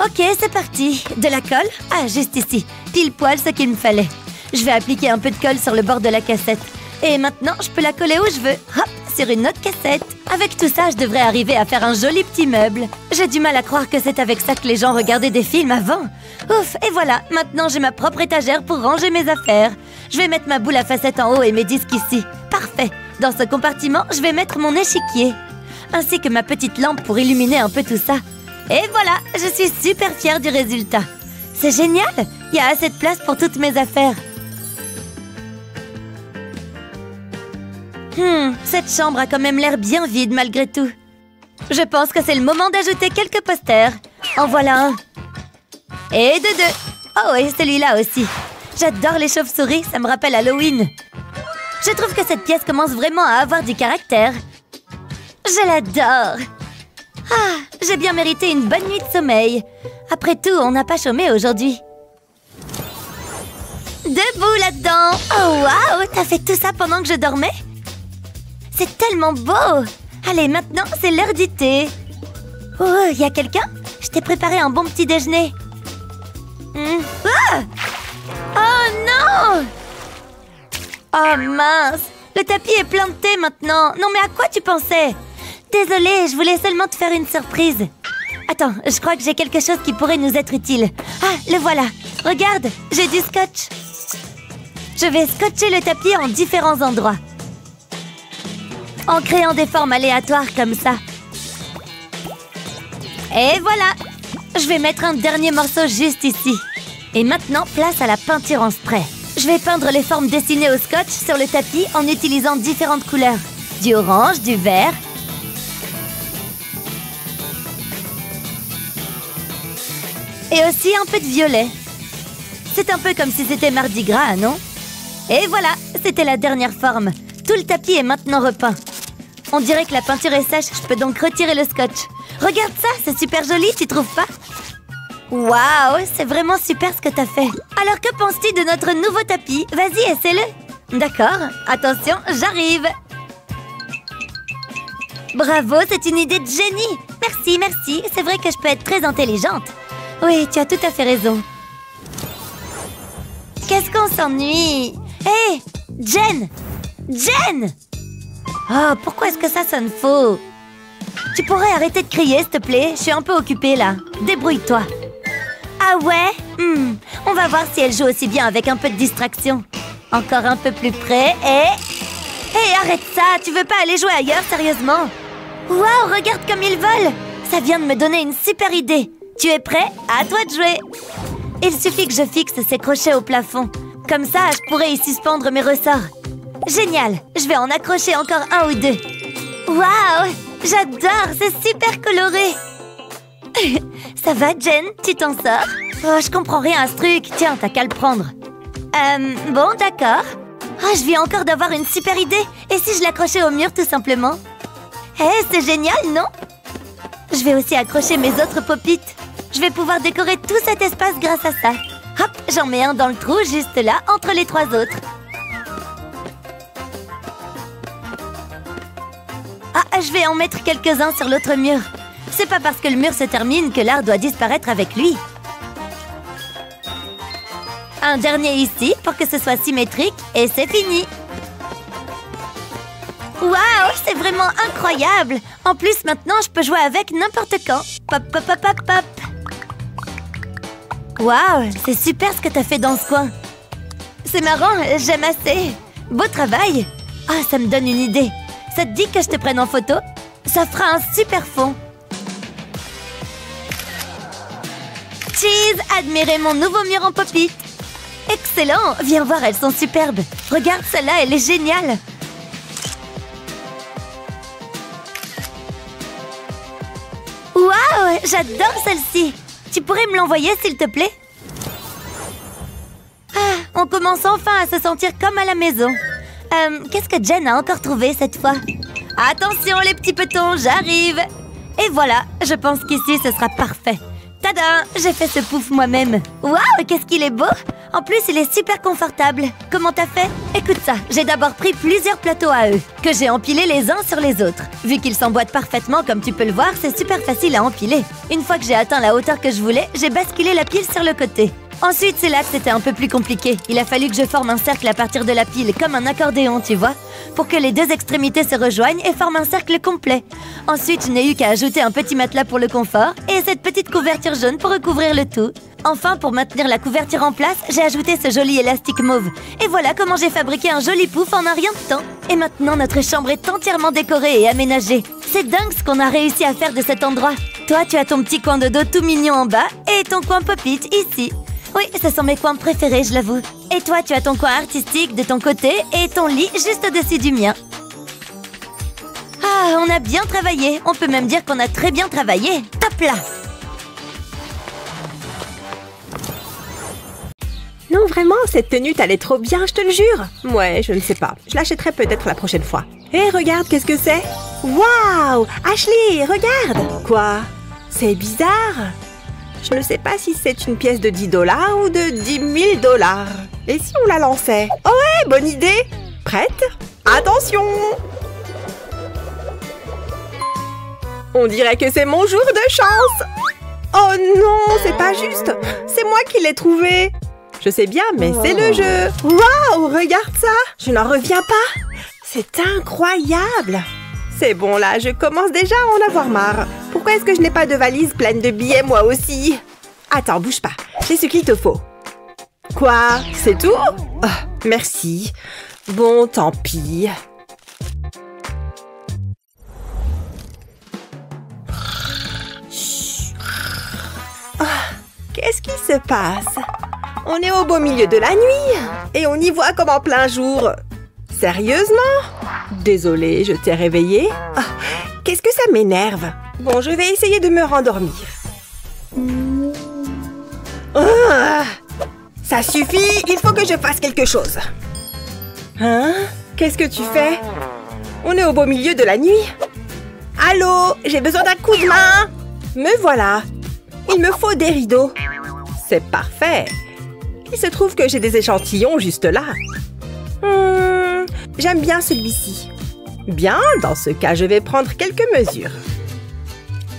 S4: Ok, c'est parti. De la colle? Ah, juste ici. Pile poil ce qu'il me fallait. Je vais appliquer un peu de colle sur le bord de la cassette. Et maintenant, je peux la coller où je veux. Hop, sur une autre cassette. Avec tout ça, je devrais arriver à faire un joli petit meuble. J'ai du mal à croire que c'est avec ça que les gens regardaient des films avant. Ouf, et voilà, maintenant j'ai ma propre étagère pour ranger mes affaires. Je vais mettre ma boule à facettes en haut et mes disques ici. Parfait. Dans ce compartiment, je vais mettre mon échiquier. Ainsi que ma petite lampe pour illuminer un peu tout ça. Et voilà, je suis super fière du résultat. C'est génial, il y a assez de place pour toutes mes affaires. Cette chambre a quand même l'air bien vide malgré tout. Je pense que c'est le moment d'ajouter quelques posters. En voilà un. Et de deux. Oh, et celui-là aussi. J'adore les chauves-souris, ça me rappelle Halloween. Je trouve que cette pièce commence vraiment à avoir du caractère. Je l'adore. Ah, j'ai bien mérité une bonne nuit de sommeil. Après tout, on n'a pas chômé aujourd'hui. Debout là-dedans. Oh, waouh, t'as fait tout ça pendant que je dormais? C'est tellement beau! Allez, maintenant, c'est l'heure du thé. Oh, y a quelqu'un? Je t'ai préparé un bon petit déjeuner. Ah! Oh non! Oh mince! Le tapis est plein de thé maintenant. Non, mais à quoi tu pensais? Désolée, je voulais seulement te faire une surprise. Attends, je crois que j'ai quelque chose qui pourrait nous être utile. Ah, le voilà! Regarde, j'ai du scotch. Je vais scotcher le tapis en différents endroits. En créant des formes aléatoires comme ça. Et voilà! Je vais mettre un dernier morceau juste ici. Et maintenant, place à la peinture en spray. Je vais peindre les formes dessinées au scotch sur le tapis en utilisant différentes couleurs. Du orange, du vert. Et aussi un peu de violet. C'est un peu comme si c'était Mardi Gras, non? Et voilà, c'était la dernière forme. Tout le tapis est maintenant repeint. On dirait que la peinture est sèche, je peux donc retirer le scotch. Regarde ça, c'est super joli, tu trouves pas? Waouh, c'est vraiment super ce que t'as fait. Alors que penses-tu de notre nouveau tapis? Vas-y, essaie-le. D'accord, attention, j'arrive. Bravo, c'est une idée de génie. Merci, merci, c'est vrai que je peux être très intelligente. Oui, tu as tout à fait raison. Qu'est-ce qu'on s'ennuie? Hé, Jen! Jen! Oh, pourquoi est-ce que ça sonne faux? Tu pourrais arrêter de crier, s'il te plaît? Je suis un peu occupée, là. Débrouille-toi. Ah ouais? On va voir si elle joue aussi bien avec un peu de distraction. Encore un peu plus près et... Hé, arrête ça! Tu veux pas aller jouer ailleurs, sérieusement? Waouh, regarde comme il vole! Ça vient de me donner une super idée. Tu es prêt? À toi de jouer. Il suffit que je fixe ces crochets au plafond. Comme ça, je pourrai y suspendre mes ressorts. Génial! Je vais en accrocher encore un ou deux. Waouh! J'adore! C'est super coloré! Ça va, Jen? Tu t'en sors? Oh, je comprends rien à ce truc. Tiens, t'as qu'à le prendre. Bon, d'accord. Oh, je viens encore d'avoir une super idée. Et si je l'accrochais au mur, tout simplement? C'est génial, non? Je vais aussi accrocher mes autres pop-it. Je vais pouvoir décorer tout cet espace grâce à ça. Hop, j'en mets un dans le trou, juste là, entre les trois autres. Ah, je vais en mettre quelques-uns sur l'autre mur. C'est pas parce que le mur se termine que l'art doit disparaître avec lui. Un dernier ici pour que ce soit symétrique et c'est fini. Waouh, c'est vraiment incroyable! En plus, maintenant, je peux jouer avec n'importe quand. Pop, pop, pop, pop, pop. Waouh, c'est super ce que t'as fait dans ce coin. C'est marrant, j'aime assez. Beau travail. Ah, ça me donne une idée. Ça te dit que je te prenne en photo? Ça fera un super fond. Cheese, admirez mon nouveau mur en pop-it. Excellent, viens voir, elles sont superbes. Regarde, celle-là, elle est géniale. Waouh, j'adore celle-ci. Tu pourrais me l'envoyer, s'il te plaît? Ah, on commence enfin à se sentir comme à la maison. Qu'est-ce que Jen a encore trouvé cette fois? Attention, les petits petons, j'arrive. Et voilà, je pense qu'ici, ce sera parfait. Tada, j'ai fait ce pouf moi-même. Waouh, qu'est-ce qu'il est beau! En plus, il est super confortable. Comment t'as fait? Écoute ça, j'ai d'abord pris plusieurs plateaux à œufs, que j'ai empilés les uns sur les autres. Vu qu'ils s'emboîtent parfaitement, comme tu peux le voir, c'est super facile à empiler. Une fois que j'ai atteint la hauteur que je voulais, j'ai basculé la pile sur le côté. Ensuite, c'est là que c'était un peu plus compliqué. Il a fallu que je forme un cercle à partir de la pile, comme un accordéon, tu vois, pour que les deux extrémités se rejoignent et forment un cercle complet. Ensuite, je n'ai eu qu'à ajouter un petit matelas pour le confort et cette petite couverture jaune pour recouvrir le tout. Enfin, pour maintenir la couverture en place, j'ai ajouté ce joli élastique mauve. Et voilà comment j'ai fabriqué un joli pouf en un rien de temps. Et maintenant, notre chambre est entièrement décorée et aménagée. C'est dingue ce qu'on a réussi à faire de cet endroit. Toi, tu as ton petit coin de dos tout mignon en bas et ton coin pop-it ici. Oui, ce sont mes coins préférés, je l'avoue. Et toi, tu as ton coin artistique de ton côté et ton lit juste au-dessus du mien. Ah, on a bien travaillé. On peut même dire qu'on a très bien travaillé. Top là!
S1: Non, vraiment, cette tenue t'allait trop bien, je te le jure. Ouais, je ne sais pas. Je l'achèterai peut-être la prochaine fois. Hé, regarde, qu'est-ce que c'est? Waouh! Ashley, regarde! Quoi? C'est bizarre. Je ne sais pas si c'est une pièce de 10 $ ou de 10 000 $. Et si on la lançait? Oh ouais, bonne idée! Prête? Attention! On dirait que c'est mon jour de chance! Oh non, c'est pas juste! C'est moi qui l'ai trouvé! Je sais bien, mais c'est le jeu! Waouh, regarde ça! Je n'en reviens pas! C'est incroyable! C'est bon là, je commence déjà à en avoir marre. Pourquoi est-ce que je n'ai pas de valise pleine de billets moi aussi? Attends, bouge pas. J'ai ce qu'il te faut. Quoi? C'est tout? Oh, merci. Bon, tant pis. Oh, qu'est-ce qui se passe? On est au beau milieu de la nuit et on y voit comme en plein jour. Sérieusement? Désolée, je t'ai réveillée. Oh, qu'est-ce que ça m'énerve? Bon, je vais essayer de me rendormir. Oh, ça suffit, il faut que je fasse quelque chose. Hein? Qu'est-ce que tu fais? On est au beau milieu de la nuit. Allô? J'ai besoin d'un coup de main. Me voilà. Il me faut des rideaux. C'est parfait. Il se trouve que j'ai des échantillons juste là. J'aime bien celui-ci. Bien, dans ce cas, je vais prendre quelques mesures.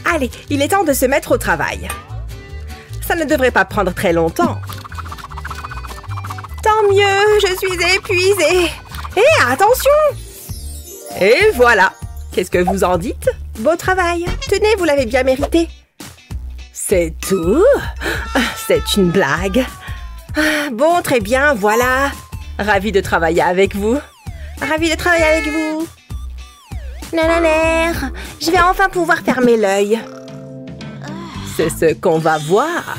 S1: Allez, il est temps de se mettre au travail. Ça ne devrait pas prendre très longtemps. Tant mieux, je suis épuisée. Hé, attention! Et voilà. Qu'est-ce que vous en dites? Beau travail. Tenez, vous l'avez bien mérité. C'est tout? C'est une blague. Bon, très bien, voilà. Ravie de travailler avec vous. Ravie de travailler avec vous. Nananère, je vais enfin pouvoir fermer l'œil. C'est ce qu'on va voir.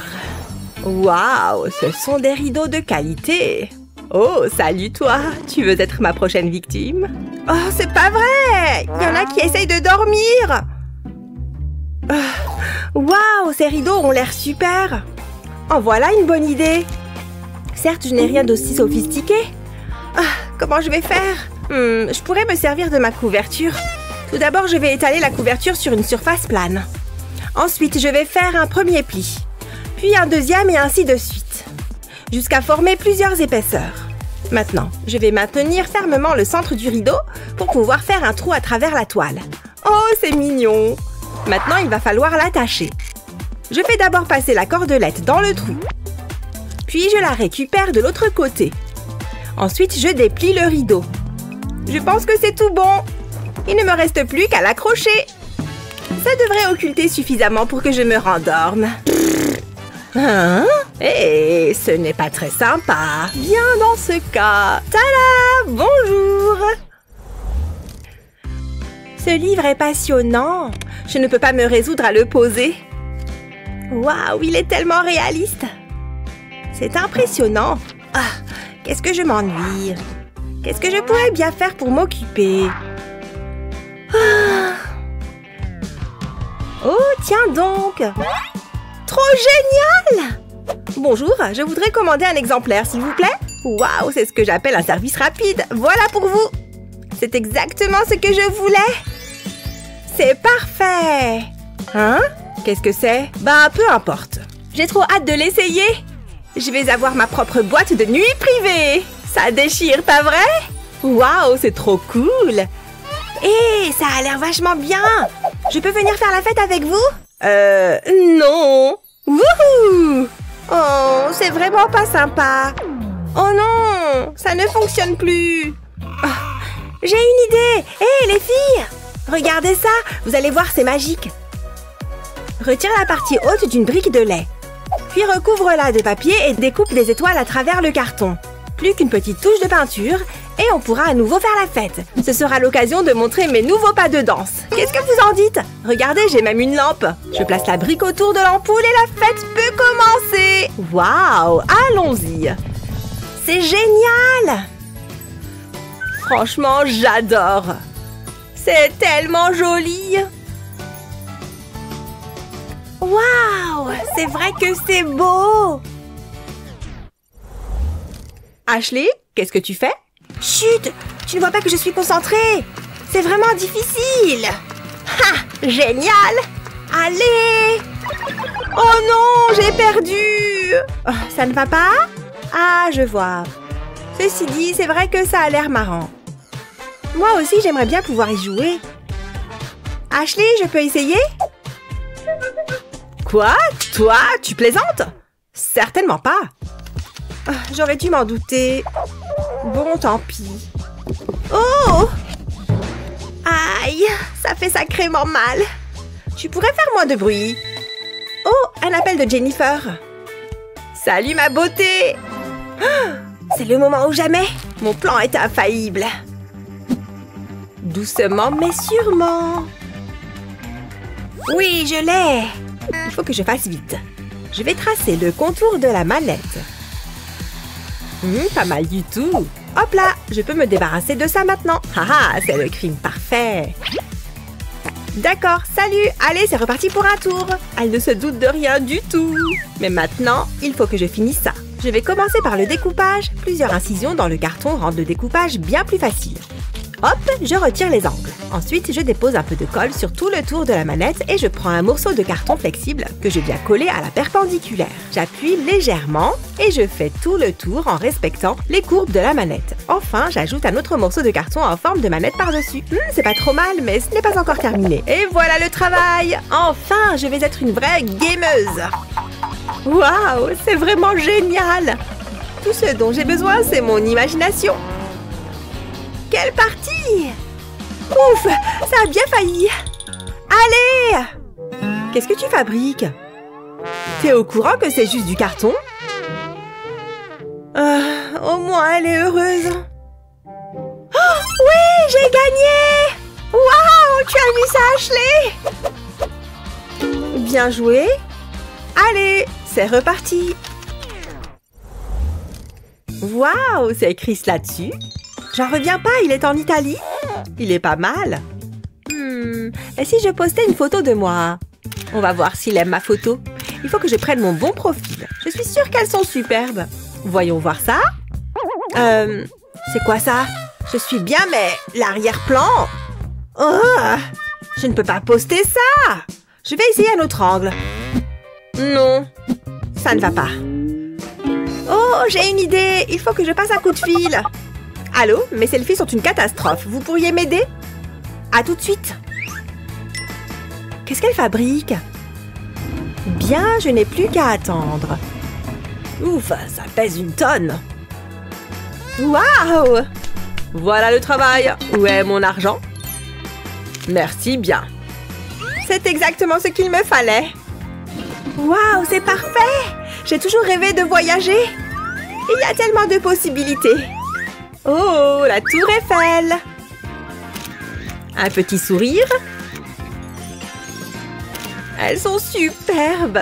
S1: Waouh, ce sont des rideaux de qualité. Oh, salut toi. Tu veux être ma prochaine victime? Oh, c'est pas vrai. Il y en a qui essayent de dormir. Waouh, ces rideaux ont l'air super. En voilà une bonne idée. Certes, je n'ai rien d'aussi sophistiqué. Comment je vais faire? Je pourrais me servir de ma couverture. Tout d'abord, je vais étaler la couverture sur une surface plane. Ensuite, je vais faire un premier pli, puis un deuxième et ainsi de suite, jusqu'à former plusieurs épaisseurs. Maintenant, je vais maintenir fermement le centre du rideau pour pouvoir faire un trou à travers la toile. Oh, c'est mignon! Maintenant, il va falloir l'attacher. Je fais d'abord passer la cordelette dans le trou, puis je la récupère de l'autre côté. Ensuite, je déplie le rideau. Je pense que c'est tout bon. Il ne me reste plus qu'à l'accrocher. Ça devrait occulter suffisamment pour que je me rendorme. Hein? Eh, ce n'est pas très sympa. Bien dans ce cas. Tada! Bonjour! Ce livre est passionnant. Je ne peux pas me résoudre à le poser. Waouh, il est tellement réaliste. C'est impressionnant. Qu'est-ce que je m'ennuie? Qu'est-ce que je pourrais bien faire pour m'occuper? Oh, tiens donc! Trop génial! Bonjour, je voudrais commander un exemplaire, s'il vous plaît. Waouh, c'est ce que j'appelle un service rapide. Voilà pour vous. C'est exactement ce que je voulais. C'est parfait. Hein? Qu'est-ce que c'est? Bah, peu importe. J'ai trop hâte de l'essayer. Je vais avoir ma propre boîte de nuit privée. Ça déchire, pas vrai? Waouh, c'est trop cool. Hé, ça a l'air vachement bien. Je peux venir faire la fête avec vous? Non. Wouhou! Oh, c'est vraiment pas sympa. Oh non, ça ne fonctionne plus. J'ai une idée. Hé, les filles! Regardez ça, vous allez voir, c'est magique. Retire la partie haute d'une brique de lait. Puis recouvre-la de papier et découpe des étoiles à travers le carton. Plus qu'une petite touche de peinture et on pourra à nouveau faire la fête. Ce sera l'occasion de montrer mes nouveaux pas de danse. Qu'est-ce que vous en dites? Regardez, j'ai même une lampe. Je place la brique autour de l'ampoule et la fête peut commencer. Waouh, allons-y. C'est génial. Franchement, j'adore. C'est tellement joli. Waouh, c'est vrai que c'est beau. Ashley, qu'est-ce que tu fais? Chut, tu ne vois pas que je suis concentrée. C'est vraiment difficile. Ha, génial. Allez. Oh non, j'ai perdu. Oh, ça ne va pas? Ah, je vois. Ceci dit, c'est vrai que ça a l'air marrant. Moi aussi, j'aimerais bien pouvoir y jouer. Ashley, je peux essayer? Quoi? Toi, tu plaisantes? Certainement pas. J'aurais dû m'en douter. Bon, tant pis. Oh! Aïe, ça fait sacrément mal. Tu pourrais faire moins de bruit. Oh, un appel de Jennifer. Salut ma beauté. C'est le moment ou jamais. Mon plan est infaillible. Doucement mais sûrement. Oui, je l'ai. Il faut que je fasse vite. Je vais tracer le contour de la manette. Pas mal du tout. Hop là, je peux me débarrasser de ça maintenant. Haha, c'est le crime parfait. D'accord, salut. Allez, c'est reparti pour un tour. Elle ne se doute de rien du tout. Mais maintenant, il faut que je finisse ça. Je vais commencer par le découpage. Plusieurs incisions dans le carton rendent le découpage bien plus facile. Hop, je retire les angles. Ensuite, je dépose un peu de colle sur tout le tour de la manette et je prends un morceau de carton flexible que je viens coller à la perpendiculaire. J'appuie légèrement et je fais tout le tour en respectant les courbes de la manette. Enfin, j'ajoute un autre morceau de carton en forme de manette par-dessus. C'est pas trop mal, mais ce n'est pas encore terminé. Et voilà le travail! Enfin, je vais être une vraie gameuse! Waouh, c'est vraiment génial! Tout ce dont j'ai besoin, c'est mon imagination. Quelle partie! Ouf, ça a bien failli. Allez! Qu'est-ce que tu fabriques? T'es au courant que c'est juste du carton? Au moins, elle est heureuse. Oh, oui, j'ai gagné! Waouh, tu as vu ça, Ashley? Bien joué. Allez, c'est reparti. Waouh, c'est écrit là-dessus. J'en reviens pas, il est en Italie. Il est pas mal. Et si je postais une photo de moi? On va voir s'il aime ma photo. Il faut que je prenne mon bon profil. Je suis sûre qu'elles sont superbes. Voyons voir ça. C'est quoi ça? Je suis bien, mais l'arrière-plan... Oh, je ne peux pas poster ça. Je vais essayer un autre angle. Non, ça ne va pas. Oh, j'ai une idée. Il faut que je passe un coup de fil. Allô, mes selfies sont une catastrophe. Vous pourriez m'aider? À tout de suite. Qu'est-ce qu'elle fabrique? Bien, je n'ai plus qu'à attendre. Ouf, ça pèse une tonne. Waouh! Voilà le travail. Où est mon argent? Merci bien. C'est exactement ce qu'il me fallait. Waouh, c'est parfait! J'ai toujours rêvé de voyager. Il y a tellement de possibilités. Oh, la tour Eiffel. Un petit sourire. Elles sont superbes.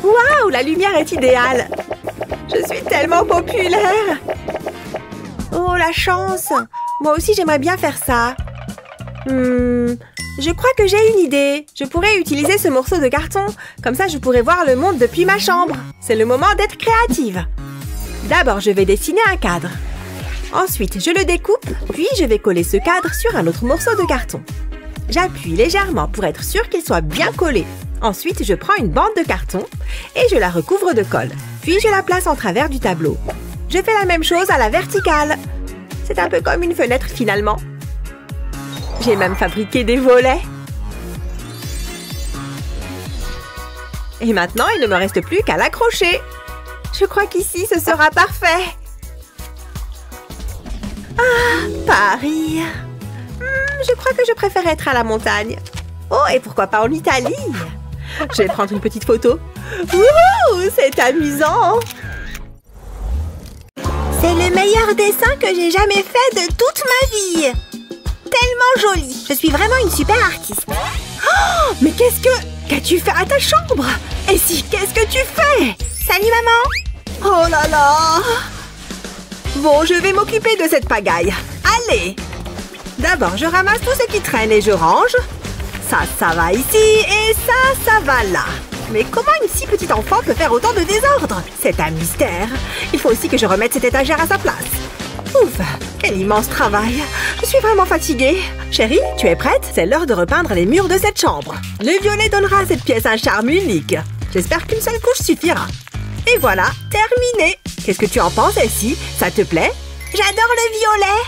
S1: Waouh, la lumière est idéale. Je suis tellement populaire. Oh, la chance. Moi aussi, j'aimerais bien faire ça. Je crois que j'ai une idée. Je pourrais utiliser ce morceau de carton. Comme ça, je pourrais voir le monde depuis ma chambre. C'est le moment d'être créative. D'abord, je vais dessiner un cadre. Ensuite, je le découpe, puis je vais coller ce cadre sur un autre morceau de carton. J'appuie légèrement pour être sûre qu'il soit bien collé. Ensuite, je prends une bande de carton et je la recouvre de colle. Puis, je la place en travers du tableau. Je fais la même chose à la verticale. C'est un peu comme une fenêtre finalement. J'ai même fabriqué des volets. Et maintenant, il ne me reste plus qu'à l'accrocher. Je crois qu'ici, ce sera parfait. Ah, Paris. Je crois que je préfère être à la montagne. Oh, et pourquoi pas en Italie? Je vais prendre une petite photo. Wouhou, c'est amusant.
S4: C'est le meilleur dessin que j'ai jamais fait de toute ma vie. Tellement joli. Je suis vraiment une super artiste.
S1: Oh, mais qu'as-tu fait à ta chambre? Et si, qu'est-ce que tu fais?
S4: Salut, maman.
S1: Oh là là. Bon, je vais m'occuper de cette pagaille. Allez. D'abord, je ramasse tout ce qui traîne et je range. Ça va ici et ça va là. Mais comment une si petite enfant peut faire autant de désordre? C'est un mystère. Il faut aussi que je remette cette étagère à sa place. Ouf, quel immense travail. Je suis vraiment fatiguée. Chérie, tu es prête? C'est l'heure de repeindre les murs de cette chambre. Le violet donnera à cette pièce un charme unique. J'espère qu'une seule couche suffira. Et voilà, terminé. Qu'est-ce que tu en penses, Essie? Ça te plaît?
S4: J'adore le violet.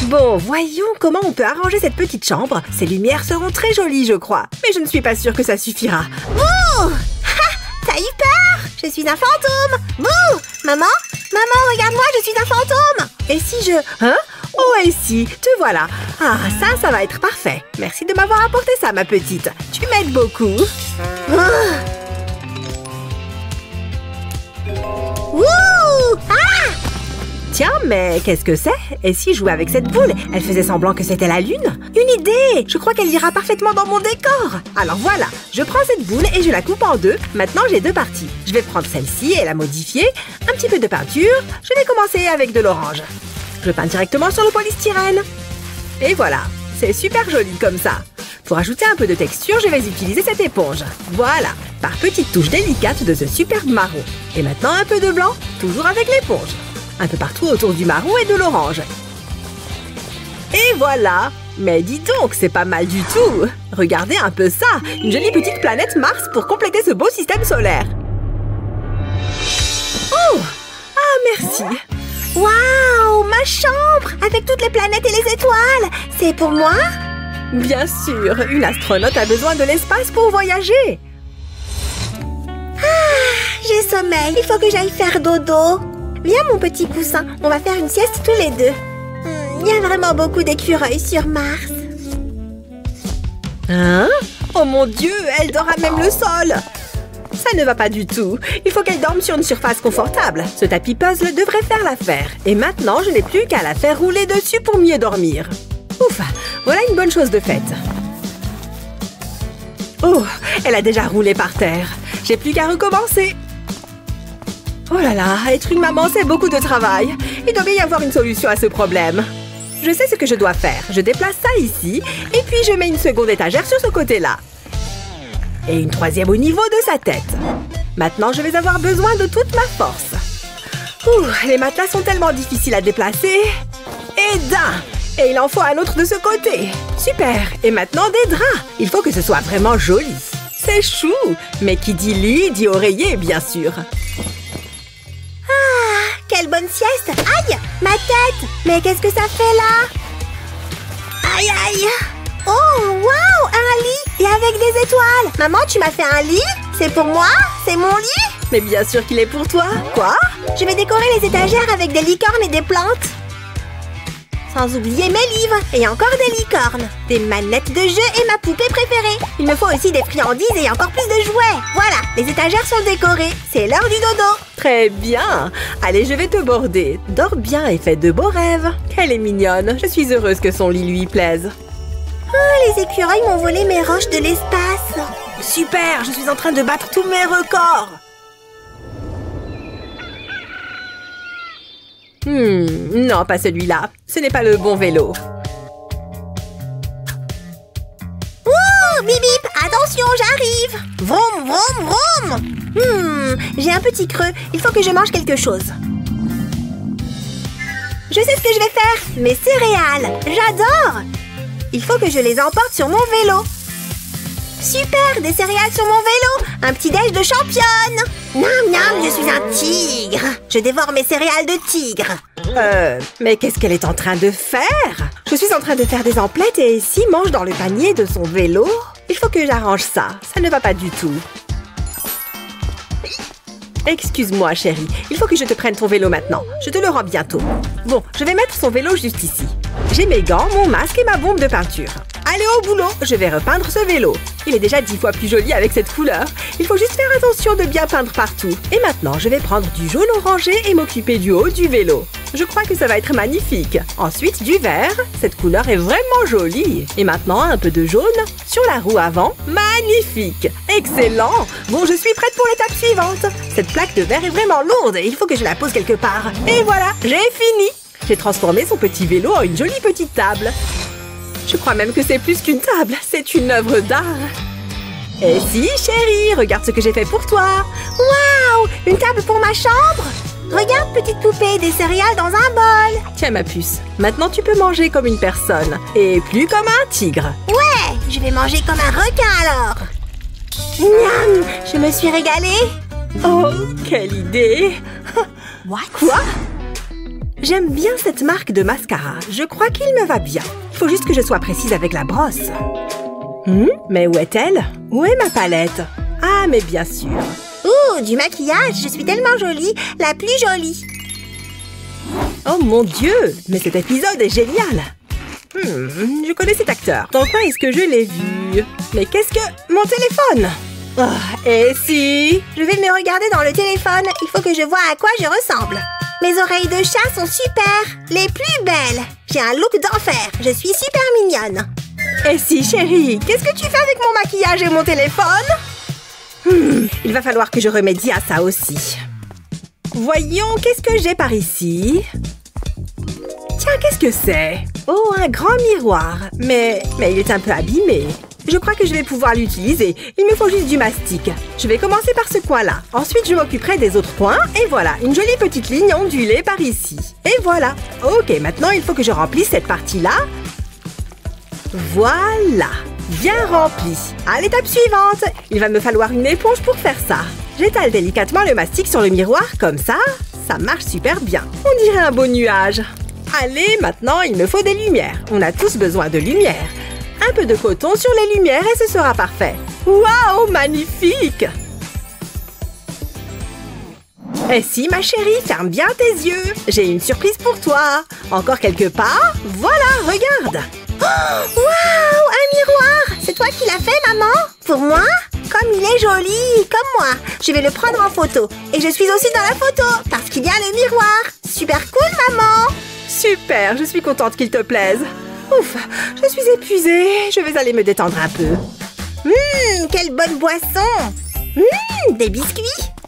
S1: Bon, voyons comment on peut arranger cette petite chambre. Ces lumières seront très jolies, je crois. Mais je ne suis pas sûre que ça suffira.
S4: Bouh! Ha! T'as eu peur? Je suis un fantôme. Bouh! Maman? Maman, regarde-moi, je suis un fantôme.
S1: Et si je... Hein? Oh, Essie, te voilà. Ah, ça va être parfait. Merci de m'avoir apporté ça, ma petite. Tu m'aides beaucoup.
S4: Wouh! Ah!
S1: Tiens, mais qu'est-ce que c'est? Essie jouait avec cette boule. Elle faisait semblant que c'était la lune. Une idée! Je crois qu'elle ira parfaitement dans mon décor. Alors voilà, je prends cette boule et je la coupe en deux. Maintenant, j'ai deux parties. Je vais prendre celle-ci et la modifier. Un petit peu de peinture. Je vais commencer avec de l'orange. Je peins directement sur le polystyrène. Et voilà, c'est super joli comme ça. Pour ajouter un peu de texture, je vais utiliser cette éponge. Voilà, par petites touches délicates de ce superbe marron. Et maintenant un peu de blanc, toujours avec l'éponge. Un peu partout autour du marron et de l'orange. Et voilà! Mais dis donc, c'est pas mal du tout! Regardez un peu ça! Une jolie petite planète Mars pour compléter ce beau système solaire. Oh! Ah, merci!
S4: Waouh! Ma chambre! Avec toutes les planètes et les étoiles! C'est pour moi?
S1: Bien sûr! Une astronaute a besoin de l'espace pour voyager!
S4: Ah! J'ai sommeil! Il faut que j'aille faire dodo! Viens, mon petit poussin, on va faire une sieste tous les deux. Il y a vraiment beaucoup d'écureuils sur Mars.
S1: Hein? Oh mon Dieu, elle dort à même le sol! Ça ne va pas du tout. Il faut qu'elle dorme sur une surface confortable. Ce tapis puzzle devrait faire l'affaire. Et maintenant, je n'ai plus qu'à la faire rouler dessus pour mieux dormir. Ouf, voilà une bonne chose de faite. Oh, elle a déjà roulé par terre. J'ai plus qu'à recommencer. Oh là là, être une maman, c'est beaucoup de travail. Il doit bien y avoir une solution à ce problème. Je sais ce que je dois faire. Je déplace ça ici, et puis je mets une seconde étagère sur ce côté-là. Et une troisième au niveau de sa tête. Maintenant, je vais avoir besoin de toute ma force. Ouh, les matelas sont tellement difficiles à déplacer. Et d'un! Et il en faut un autre de ce côté. Super! Et maintenant, des draps. Il faut que ce soit vraiment joli. C'est chou! Mais qui dit lit, dit oreiller, bien sûr.
S4: Quelle bonne sieste! Aïe! Ma tête! Mais qu'est-ce que ça fait là? Aïe aïe! Oh, waouh! Un lit! Et avec des étoiles! Maman, tu m'as fait un lit? C'est pour moi? C'est mon lit?
S1: Mais bien sûr qu'il est pour toi. Quoi?
S4: Je vais décorer les étagères avec des licornes et des plantes. Sans oublier mes livres. Et encore des licornes. Des manettes de jeu et ma poupée préférée. Il me faut aussi des friandises et encore plus de jouets. Voilà, les étagères sont décorées. C'est l'heure du dodo.
S1: Très bien. Allez, je vais te border. Dors bien et fais de beaux rêves. Elle est mignonne. Je suis heureuse que son lit lui plaise.
S4: Oh, les écureuils m'ont volé mes roches de l'espace.
S1: Super, je suis en train de battre tous mes records. Non, pas celui-là. Ce n'est pas le bon vélo.
S4: Oh, bip bip, attention, j'arrive. Vroom, vroom, vroom. J'ai un petit creux. Il faut que je mange quelque chose. Je sais ce que je vais faire. Mes céréales. J'adore. Il faut que je les emporte sur mon vélo. Super, des céréales sur mon vélo. Un petit déj de championne. Miam, miam, je suis un tigre. Je dévore mes céréales de tigre.
S1: Mais qu'est-ce qu'elle est en train de faire? Je suis en train de faire des emplettes et Essie mange dans le panier de son vélo. Il faut que j'arrange ça. Ça ne va pas du tout. Excuse-moi, chérie. Il faut que je te prenne ton vélo maintenant. Je te le rends bientôt. Bon, je vais mettre son vélo juste ici. J'ai mes gants, mon masque et ma bombe de peinture. Allez au boulot, je vais repeindre ce vélo. Il est déjà 10 fois plus joli avec cette couleur. Il faut juste faire attention de bien peindre partout. Et maintenant, je vais prendre du jaune orangé et m'occuper du haut du vélo. Je crois que ça va être magnifique. Ensuite, du vert. Cette couleur est vraiment jolie. Et maintenant, un peu de jaune sur la roue avant. Magnifique! Excellent! Bon, je suis prête pour l'étape suivante. Cette plaque de verre est vraiment lourde et il faut que je la pose quelque part. Et voilà, j'ai fini! J'ai transformé son petit vélo en une jolie petite table. Je crois même que c'est plus qu'une table, c'est une œuvre d'art. Et si, chérie, regarde ce que j'ai fait pour toi.
S4: Waouh! Une table pour ma chambre? Regarde, petite poupée, des céréales dans un bol.
S1: Tiens, ma puce, maintenant tu peux manger comme une personne et plus comme un tigre.
S4: Ouais, je vais manger comme un requin alors. Miam! Je me suis régalée.
S1: Oh, quelle idée!
S3: What?
S1: Quoi? J'aime bien cette marque de mascara. Je crois qu'il me va bien. Il faut juste que je sois précise avec la brosse. Mais où est-elle? Où est ma palette? Ah, mais bien sûr.
S4: Ouh, du maquillage. Je suis tellement jolie. La plus jolie.
S1: Oh mon Dieu! Mais cet épisode est génial! Je connais cet acteur. Dans quoi est-ce que je l'ai vu? Mais qu'est-ce que... Mon téléphone! Oh, et si...
S4: Je vais me regarder dans le téléphone. Il faut que je vois à quoi je ressemble. Mes oreilles de chat sont super. Les plus belles. J'ai un look d'enfer. Je suis super mignonne.
S1: Et si, chérie, qu'est-ce que tu fais avec mon maquillage et mon téléphone? Il va falloir que je remédie à ça aussi. Voyons, qu'est-ce que j'ai par ici? Tiens, qu'est-ce que c'est? Oh, un grand miroir. Mais il est un peu abîmé. Je crois que je vais pouvoir l'utiliser. Il me faut juste du mastic. Je vais commencer par ce coin-là. Ensuite, je m'occuperai des autres coins. Et voilà, une jolie petite ligne ondulée par ici. Et voilà. Ok, maintenant, il faut que je remplisse cette partie-là. Voilà. Bien rempli. À l'étape suivante. Il va me falloir une éponge pour faire ça. J'étale délicatement le mastic sur le miroir, comme ça. Ça marche super bien. On dirait un beau nuage. Allez, maintenant, il me faut des lumières. On a tous besoin de lumière. Un peu de coton sur les lumières et ce sera parfait. Waouh, magnifique! Et si, ma chérie, ferme bien tes yeux. J'ai une surprise pour toi. Encore quelques pas. Voilà, regarde.
S4: Oh, waouh, un miroir. C'est toi qui l'as fait, maman? Pour moi? Comme il est joli, comme moi. Je vais le prendre en photo. Et je suis aussi dans la photo, parce qu'il y a le miroir. Super cool, maman.
S1: Super, je suis contente qu'il te plaise. Ouf, je suis épuisée. Je vais aller me détendre un peu.
S4: Quelle bonne boisson.
S1: Des biscuits?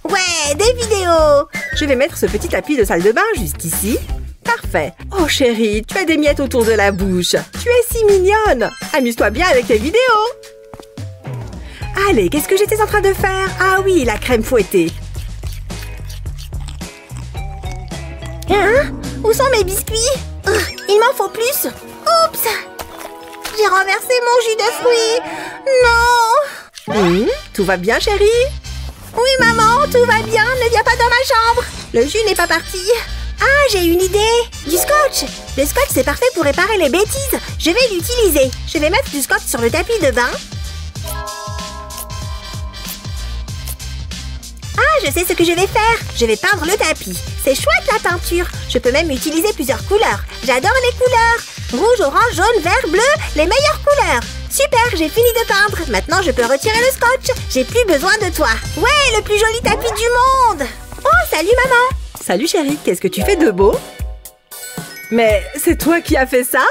S1: Ouais, des vidéos! Je vais mettre ce petit tapis de salle de bain juste ici. Parfait. Oh chérie, tu as des miettes autour de la bouche. Tu es si mignonne. Amuse-toi bien avec tes vidéos. Allez, qu'est-ce que j'étais en train de faire? Ah oui, la crème fouettée. Hein? Où sont mes biscuits? Il m'en faut plus. Oups! J'ai renversé mon jus de fruits. Non! Tout va bien, chérie? Oui, maman, tout va bien. Ne viens pas dans ma chambre. Le jus n'est pas parti. Ah, j'ai une idée. Du scotch. Le scotch, c'est parfait pour réparer les bêtises. Je vais l'utiliser. Je vais mettre du scotch sur le tapis de bain. Ah, je sais ce que je vais faire. Je vais peindre le tapis. C'est chouette la peinture. Je peux même utiliser plusieurs couleurs. J'adore les couleurs. Rouge, orange, jaune, vert, bleu. Les meilleures couleurs. Super, j'ai fini de peindre. Maintenant, je peux retirer le scotch. J'ai plus besoin de toi. Ouais, le plus joli tapis du monde. Oh, salut maman. Salut chérie, qu'est-ce que tu fais de beau? Mais c'est toi qui as fait ça?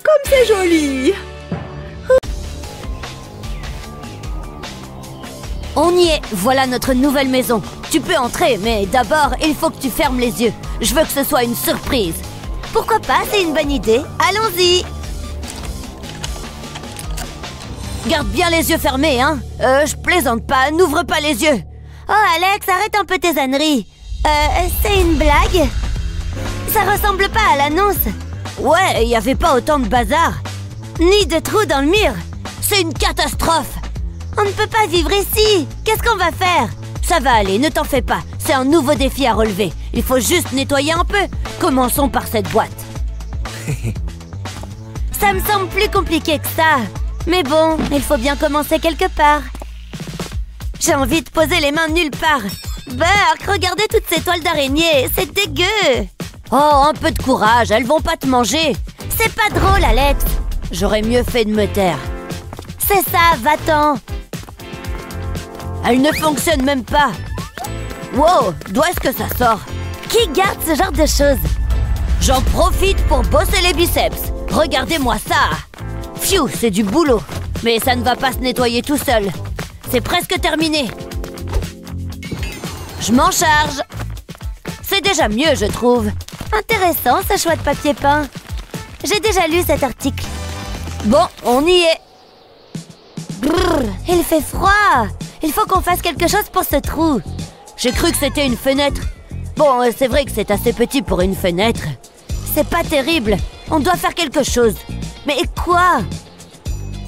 S1: Comme c'est joli!
S3: On y est, voilà notre nouvelle maison. Tu peux entrer, mais d'abord, il faut que tu fermes les yeux. Je veux que ce soit une surprise.
S4: Pourquoi pas, c'est une bonne idée. Allons-y.
S3: Garde bien les yeux fermés, hein. Je plaisante pas, n'ouvre pas les yeux.
S4: Oh Alex, arrête un peu tes âneries. C'est une blague? Ça ressemble pas à l'annonce.
S3: Ouais, il y avait pas autant de bazar.
S4: Ni de trous dans le mur.
S3: C'est une catastrophe.
S4: On ne peut pas vivre ici. Qu'est-ce qu'on va faire?
S3: Ça va aller, ne t'en fais pas. C'est un nouveau défi à relever. Il faut juste nettoyer un peu. Commençons par cette boîte.
S4: Ça me semble plus compliqué que ça. Mais bon, il faut bien commencer quelque part. J'ai envie de poser les mains nulle part. Burk, regardez toutes ces toiles d'araignée. C'est dégueu.
S3: Oh, un peu de courage, elles vont pas te manger.
S4: C'est pas drôle, Alex.
S3: J'aurais mieux fait de me taire.
S4: C'est ça, va-t'en.
S3: Elle ne fonctionne même pas. Wow, d'où est-ce que ça sort?
S4: Qui garde ce genre de choses?
S3: J'en profite pour bosser les biceps. Regardez-moi ça. Pfiou, c'est du boulot. Mais ça ne va pas se nettoyer tout seul. C'est presque terminé. Je m'en charge. C'est déjà mieux, je trouve.
S4: Intéressant, ce choix de papier peint. J'ai déjà lu cet article.
S3: Bon, on y est.
S4: Brrr, il fait froid. Il faut qu'on fasse quelque chose pour ce trou.
S3: J'ai cru que c'était une fenêtre. Bon, c'est vrai que c'est assez petit pour une fenêtre. C'est pas terrible. On doit faire quelque chose.
S4: Mais quoi?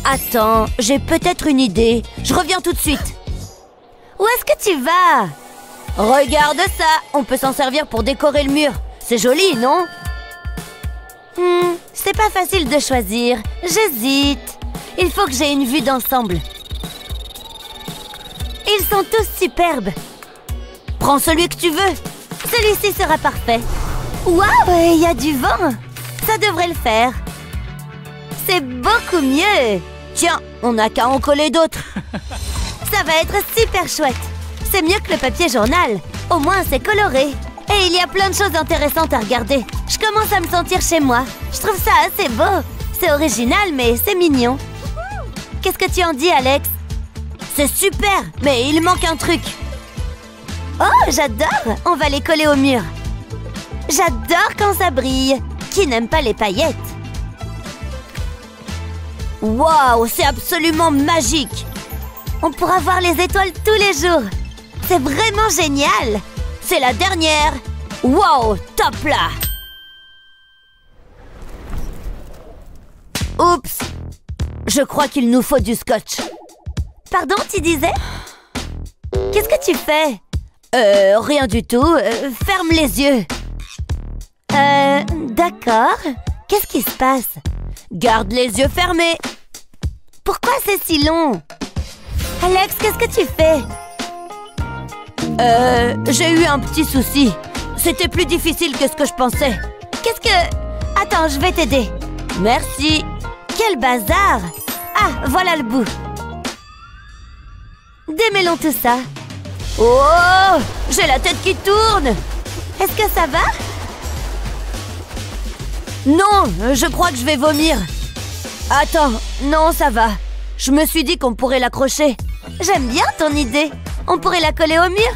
S3: Attends, j'ai peut-être une idée. Je reviens tout de suite.
S4: Où est-ce que tu vas?
S3: Regarde ça. On peut s'en servir pour décorer le mur. C'est joli, non?
S4: C'est pas facile de choisir. J'hésite. Il faut que j'ai une vue d'ensemble. Ils sont tous superbes.
S3: Prends celui que tu veux.
S4: Celui-ci sera parfait. Waouh, il y a du vent. Ça devrait le faire. C'est beaucoup mieux.
S3: Tiens, on n'a qu'à en coller d'autres.
S4: Ça va être super chouette. C'est mieux que le papier journal. Au moins, c'est coloré. Et il y a plein de choses intéressantes à regarder. Je commence à me sentir chez moi. Je trouve ça assez beau. C'est original, mais c'est mignon. Qu'est-ce que tu en dis, Alex?
S3: C'est super, mais il manque un truc.
S4: Oh, j'adore. On va les coller au mur. J'adore quand ça brille. Qui n'aime pas les paillettes?
S3: Waouh, c'est absolument magique.
S4: On pourra voir les étoiles tous les jours. C'est vraiment génial.
S3: C'est la dernière. Waouh, top là. Oups. Je crois qu'il nous faut du scotch.
S4: Pardon, tu disais? Qu'est-ce que tu fais?
S3: Rien du tout. Ferme les yeux.
S4: D'accord. Qu'est-ce qui se passe?
S3: Garde les yeux fermés.
S4: Pourquoi c'est si long? Alex, qu'est-ce que tu fais?
S3: J'ai eu un petit souci. C'était plus difficile que ce que je pensais.
S4: Qu'est-ce que... Attends, je vais t'aider.
S3: Merci.
S4: Quel bazar! Ah, voilà le bout. Démêlons tout ça.
S3: Oh! J'ai la tête qui tourne!
S4: Est-ce que ça va?
S3: Non, je crois que je vais vomir. Attends, non, ça va. Je me suis dit qu'on pourrait l'accrocher.
S4: J'aime bien ton idée. On pourrait la coller au mur.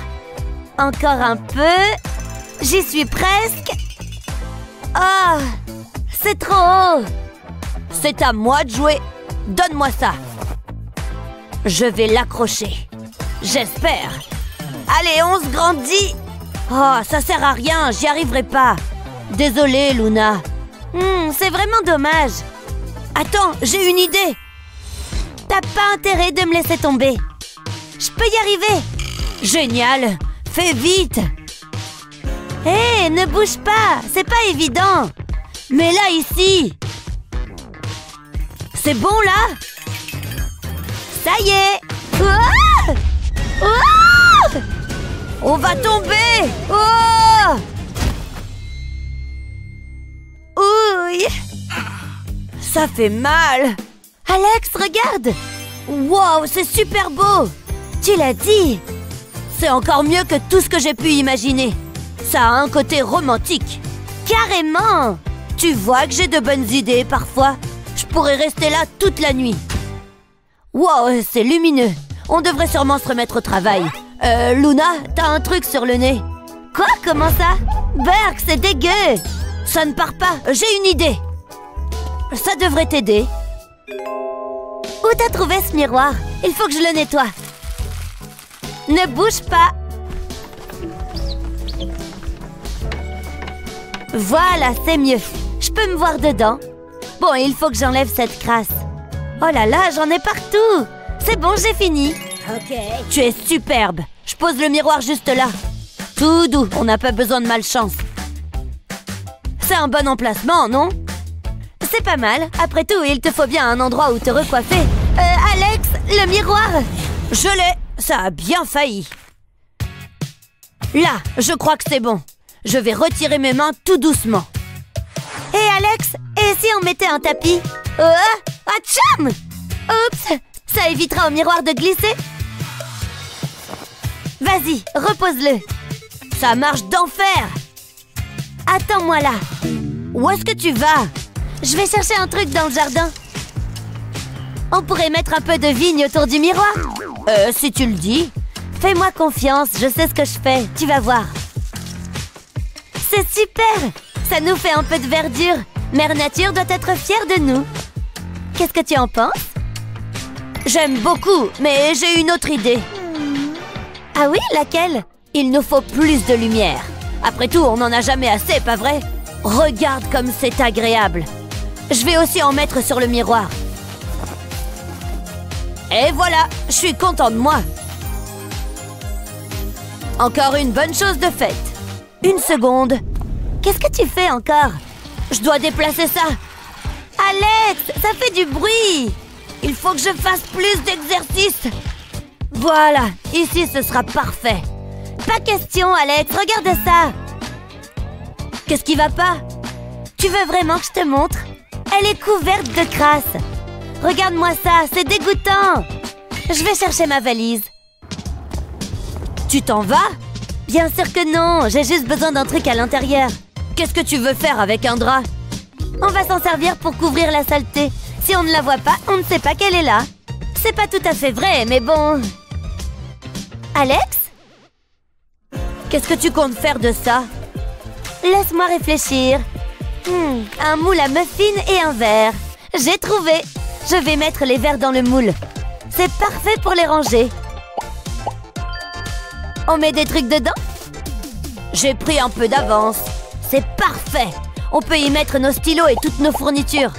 S4: Encore un peu. J'y suis presque. Oh, c'est trop haut.
S3: C'est à moi de jouer. Donne-moi ça. Je vais l'accrocher. J'espère. Allez, on se grandit. Oh, ça sert à rien, j'y arriverai pas. Désolée, Luna.
S4: C'est vraiment dommage.
S3: Attends, j'ai une idée.
S4: T'as pas intérêt de me laisser tomber. Je peux y arriver.
S3: Génial. Fais vite.
S4: Hé, ne bouge pas. C'est pas évident.
S3: Mais là, ici. C'est bon, là?
S4: Ça y est. Ouah! Ouah!
S3: On va tomber. Oh!
S4: Ouille.
S3: Ça fait mal.
S4: Alex, regarde.
S3: Wow, c'est super beau.
S4: Tu l'as dit.
S3: C'est encore mieux que tout ce que j'ai pu imaginer. Ça a un côté romantique.
S4: Carrément.
S3: Tu vois que j'ai de bonnes idées parfois. Je pourrais rester là toute la nuit. Wow, c'est lumineux. On devrait sûrement se remettre au travail. Luna, t'as un truc sur le nez.
S4: Quoi? Comment ça? Berk, c'est dégueu.
S3: Ça ne part pas. J'ai une idée. Ça devrait t'aider.
S4: Où t'as trouvé ce miroir? Il faut que je le nettoie. Ne bouge pas. Voilà, c'est mieux. Je peux me voir dedans. Bon, il faut que j'enlève cette crasse. Oh là là, j'en ai partout. C'est bon, j'ai fini.
S3: Ok. Tu es superbe. Je pose le miroir juste là. Tout doux, on n'a pas besoin de malchance. C'est un bon emplacement, non?
S4: C'est pas mal. Après tout, il te faut bien un endroit où te recoiffer. Alex, le miroir.
S3: Je l'ai. Ça a bien failli. Là, je crois que c'est bon. Je vais retirer mes mains tout doucement.
S4: Hé Alex, et si on mettait un tapis? Atcham! Oups, ça évitera au miroir de glisser. Vas-y, repose-le.
S3: Ça marche d'enfer.
S4: Attends-moi là.
S3: Où est-ce que tu vas?
S4: Je vais chercher un truc dans le jardin. On pourrait mettre un peu de vigne autour du miroir.
S3: Si tu le dis.
S4: Fais-moi confiance, je sais ce que je fais, tu vas voir. C'est super! Ça nous fait un peu de verdure. Mère Nature doit être fière de nous. Qu'est-ce que tu en penses?
S3: J'aime beaucoup, mais j'ai une autre idée.
S4: Ah oui, laquelle?
S3: Il nous faut plus de lumière. Après tout, on n'en a jamais assez, pas vrai? Regarde comme c'est agréable. Je vais aussi en mettre sur le miroir. Et voilà, je suis content de moi. Encore une bonne chose de faite. Une seconde.
S4: Qu'est-ce que tu fais encore?
S3: Je dois déplacer ça.
S4: Alex, ça fait du bruit.
S3: Il faut que je fasse plus d'exercice. Voilà, ici ce sera parfait.
S4: Pas question, Alex, regarde ça.
S3: Qu'est-ce qui va pas?
S4: Tu veux vraiment que je te montre? Elle est couverte de crasse. Regarde-moi ça, c'est dégoûtant. Je vais chercher ma valise.
S3: Tu t'en vas?
S4: Bien sûr que non, j'ai juste besoin d'un truc à l'intérieur.
S3: Qu'est-ce que tu veux faire avec un drap?
S4: On va s'en servir pour couvrir la saleté. Si on ne la voit pas, on ne sait pas qu'elle est là. C'est pas tout à fait vrai, mais bon... Alex?
S3: Qu'est-ce que tu comptes faire de ça?
S4: Laisse-moi réfléchir. Un moule à muffins et un verre. J'ai trouvé. Je vais mettre les verres dans le moule. C'est parfait pour les ranger. On met des trucs dedans?
S3: J'ai pris un peu d'avance. C'est parfait. On peut y mettre nos stylos et toutes nos fournitures.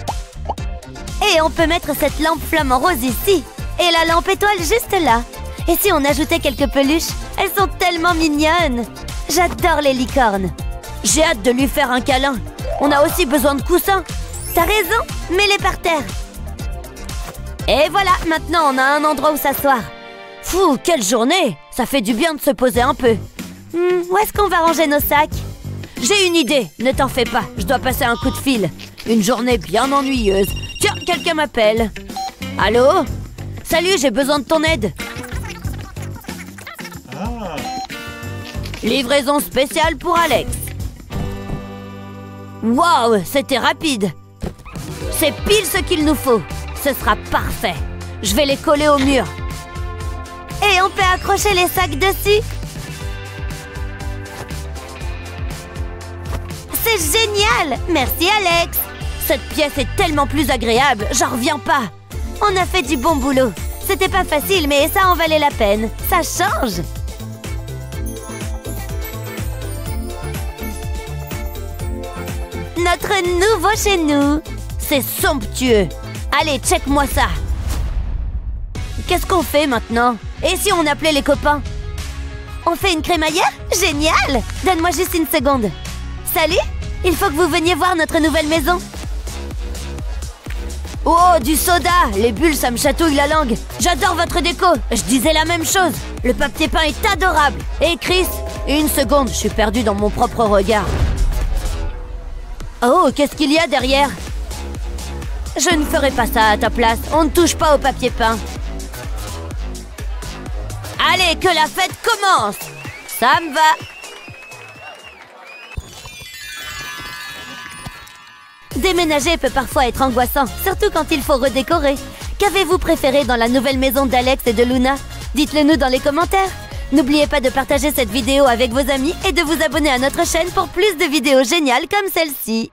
S4: Et on peut mettre cette lampe flamant rose ici. Et la lampe étoile juste là. Et si on ajoutait quelques peluches? Elles sont tellement mignonnes. J'adore les licornes.
S3: J'ai hâte de lui faire un câlin. On a aussi besoin de coussins.
S4: T'as raison, mets-les par terre. Et voilà, maintenant on a un endroit où s'asseoir.
S3: Fou, quelle journée! Ça fait du bien de se poser un peu.
S4: Où est-ce qu'on va ranger nos sacs?
S3: J'ai une idée, ne t'en fais pas, je dois passer un coup de fil. Une journée bien ennuyeuse. Tiens, quelqu'un m'appelle. Allô? Salut, j'ai besoin de ton aide. Livraison spéciale pour Alex. Waouh, c'était rapide. C'est pile ce qu'il nous faut. Ce sera parfait. Je vais les coller au mur.
S4: Et on peut accrocher les sacs dessus. C'est génial! Merci Alex!
S3: Cette pièce est tellement plus agréable, j'en reviens pas.
S4: On a fait du bon boulot. C'était pas facile, mais ça en valait la peine. Ça change! Notre nouveau chez nous!
S3: C'est somptueux. Allez, check-moi ça. Qu'est-ce qu'on fait maintenant? Et si on appelait les copains?
S4: On fait une crémaillère? Génial! Donne-moi juste une seconde. Salut! Il faut que vous veniez voir notre nouvelle maison.
S3: Oh, du soda! Les bulles, ça me chatouille la langue. J'adore votre déco. Je disais la même chose. Le papier peint est adorable. Et Chris? Une seconde, je suis perdue dans mon propre regard. Oh, qu'est-ce qu'il y a derrière? Je ne ferai pas ça à ta place. On ne touche pas au papier peint. Allez, que la fête commence! Ça me va!
S4: Déménager peut parfois être angoissant, surtout quand il faut redécorer. Qu'avez-vous préféré dans la nouvelle maison d'Alex et de Luna? Dites-le nous dans les commentaires. N'oubliez pas de partager cette vidéo avec vos amis et de vous abonner à notre chaîne pour plus de vidéos géniales comme celle-ci.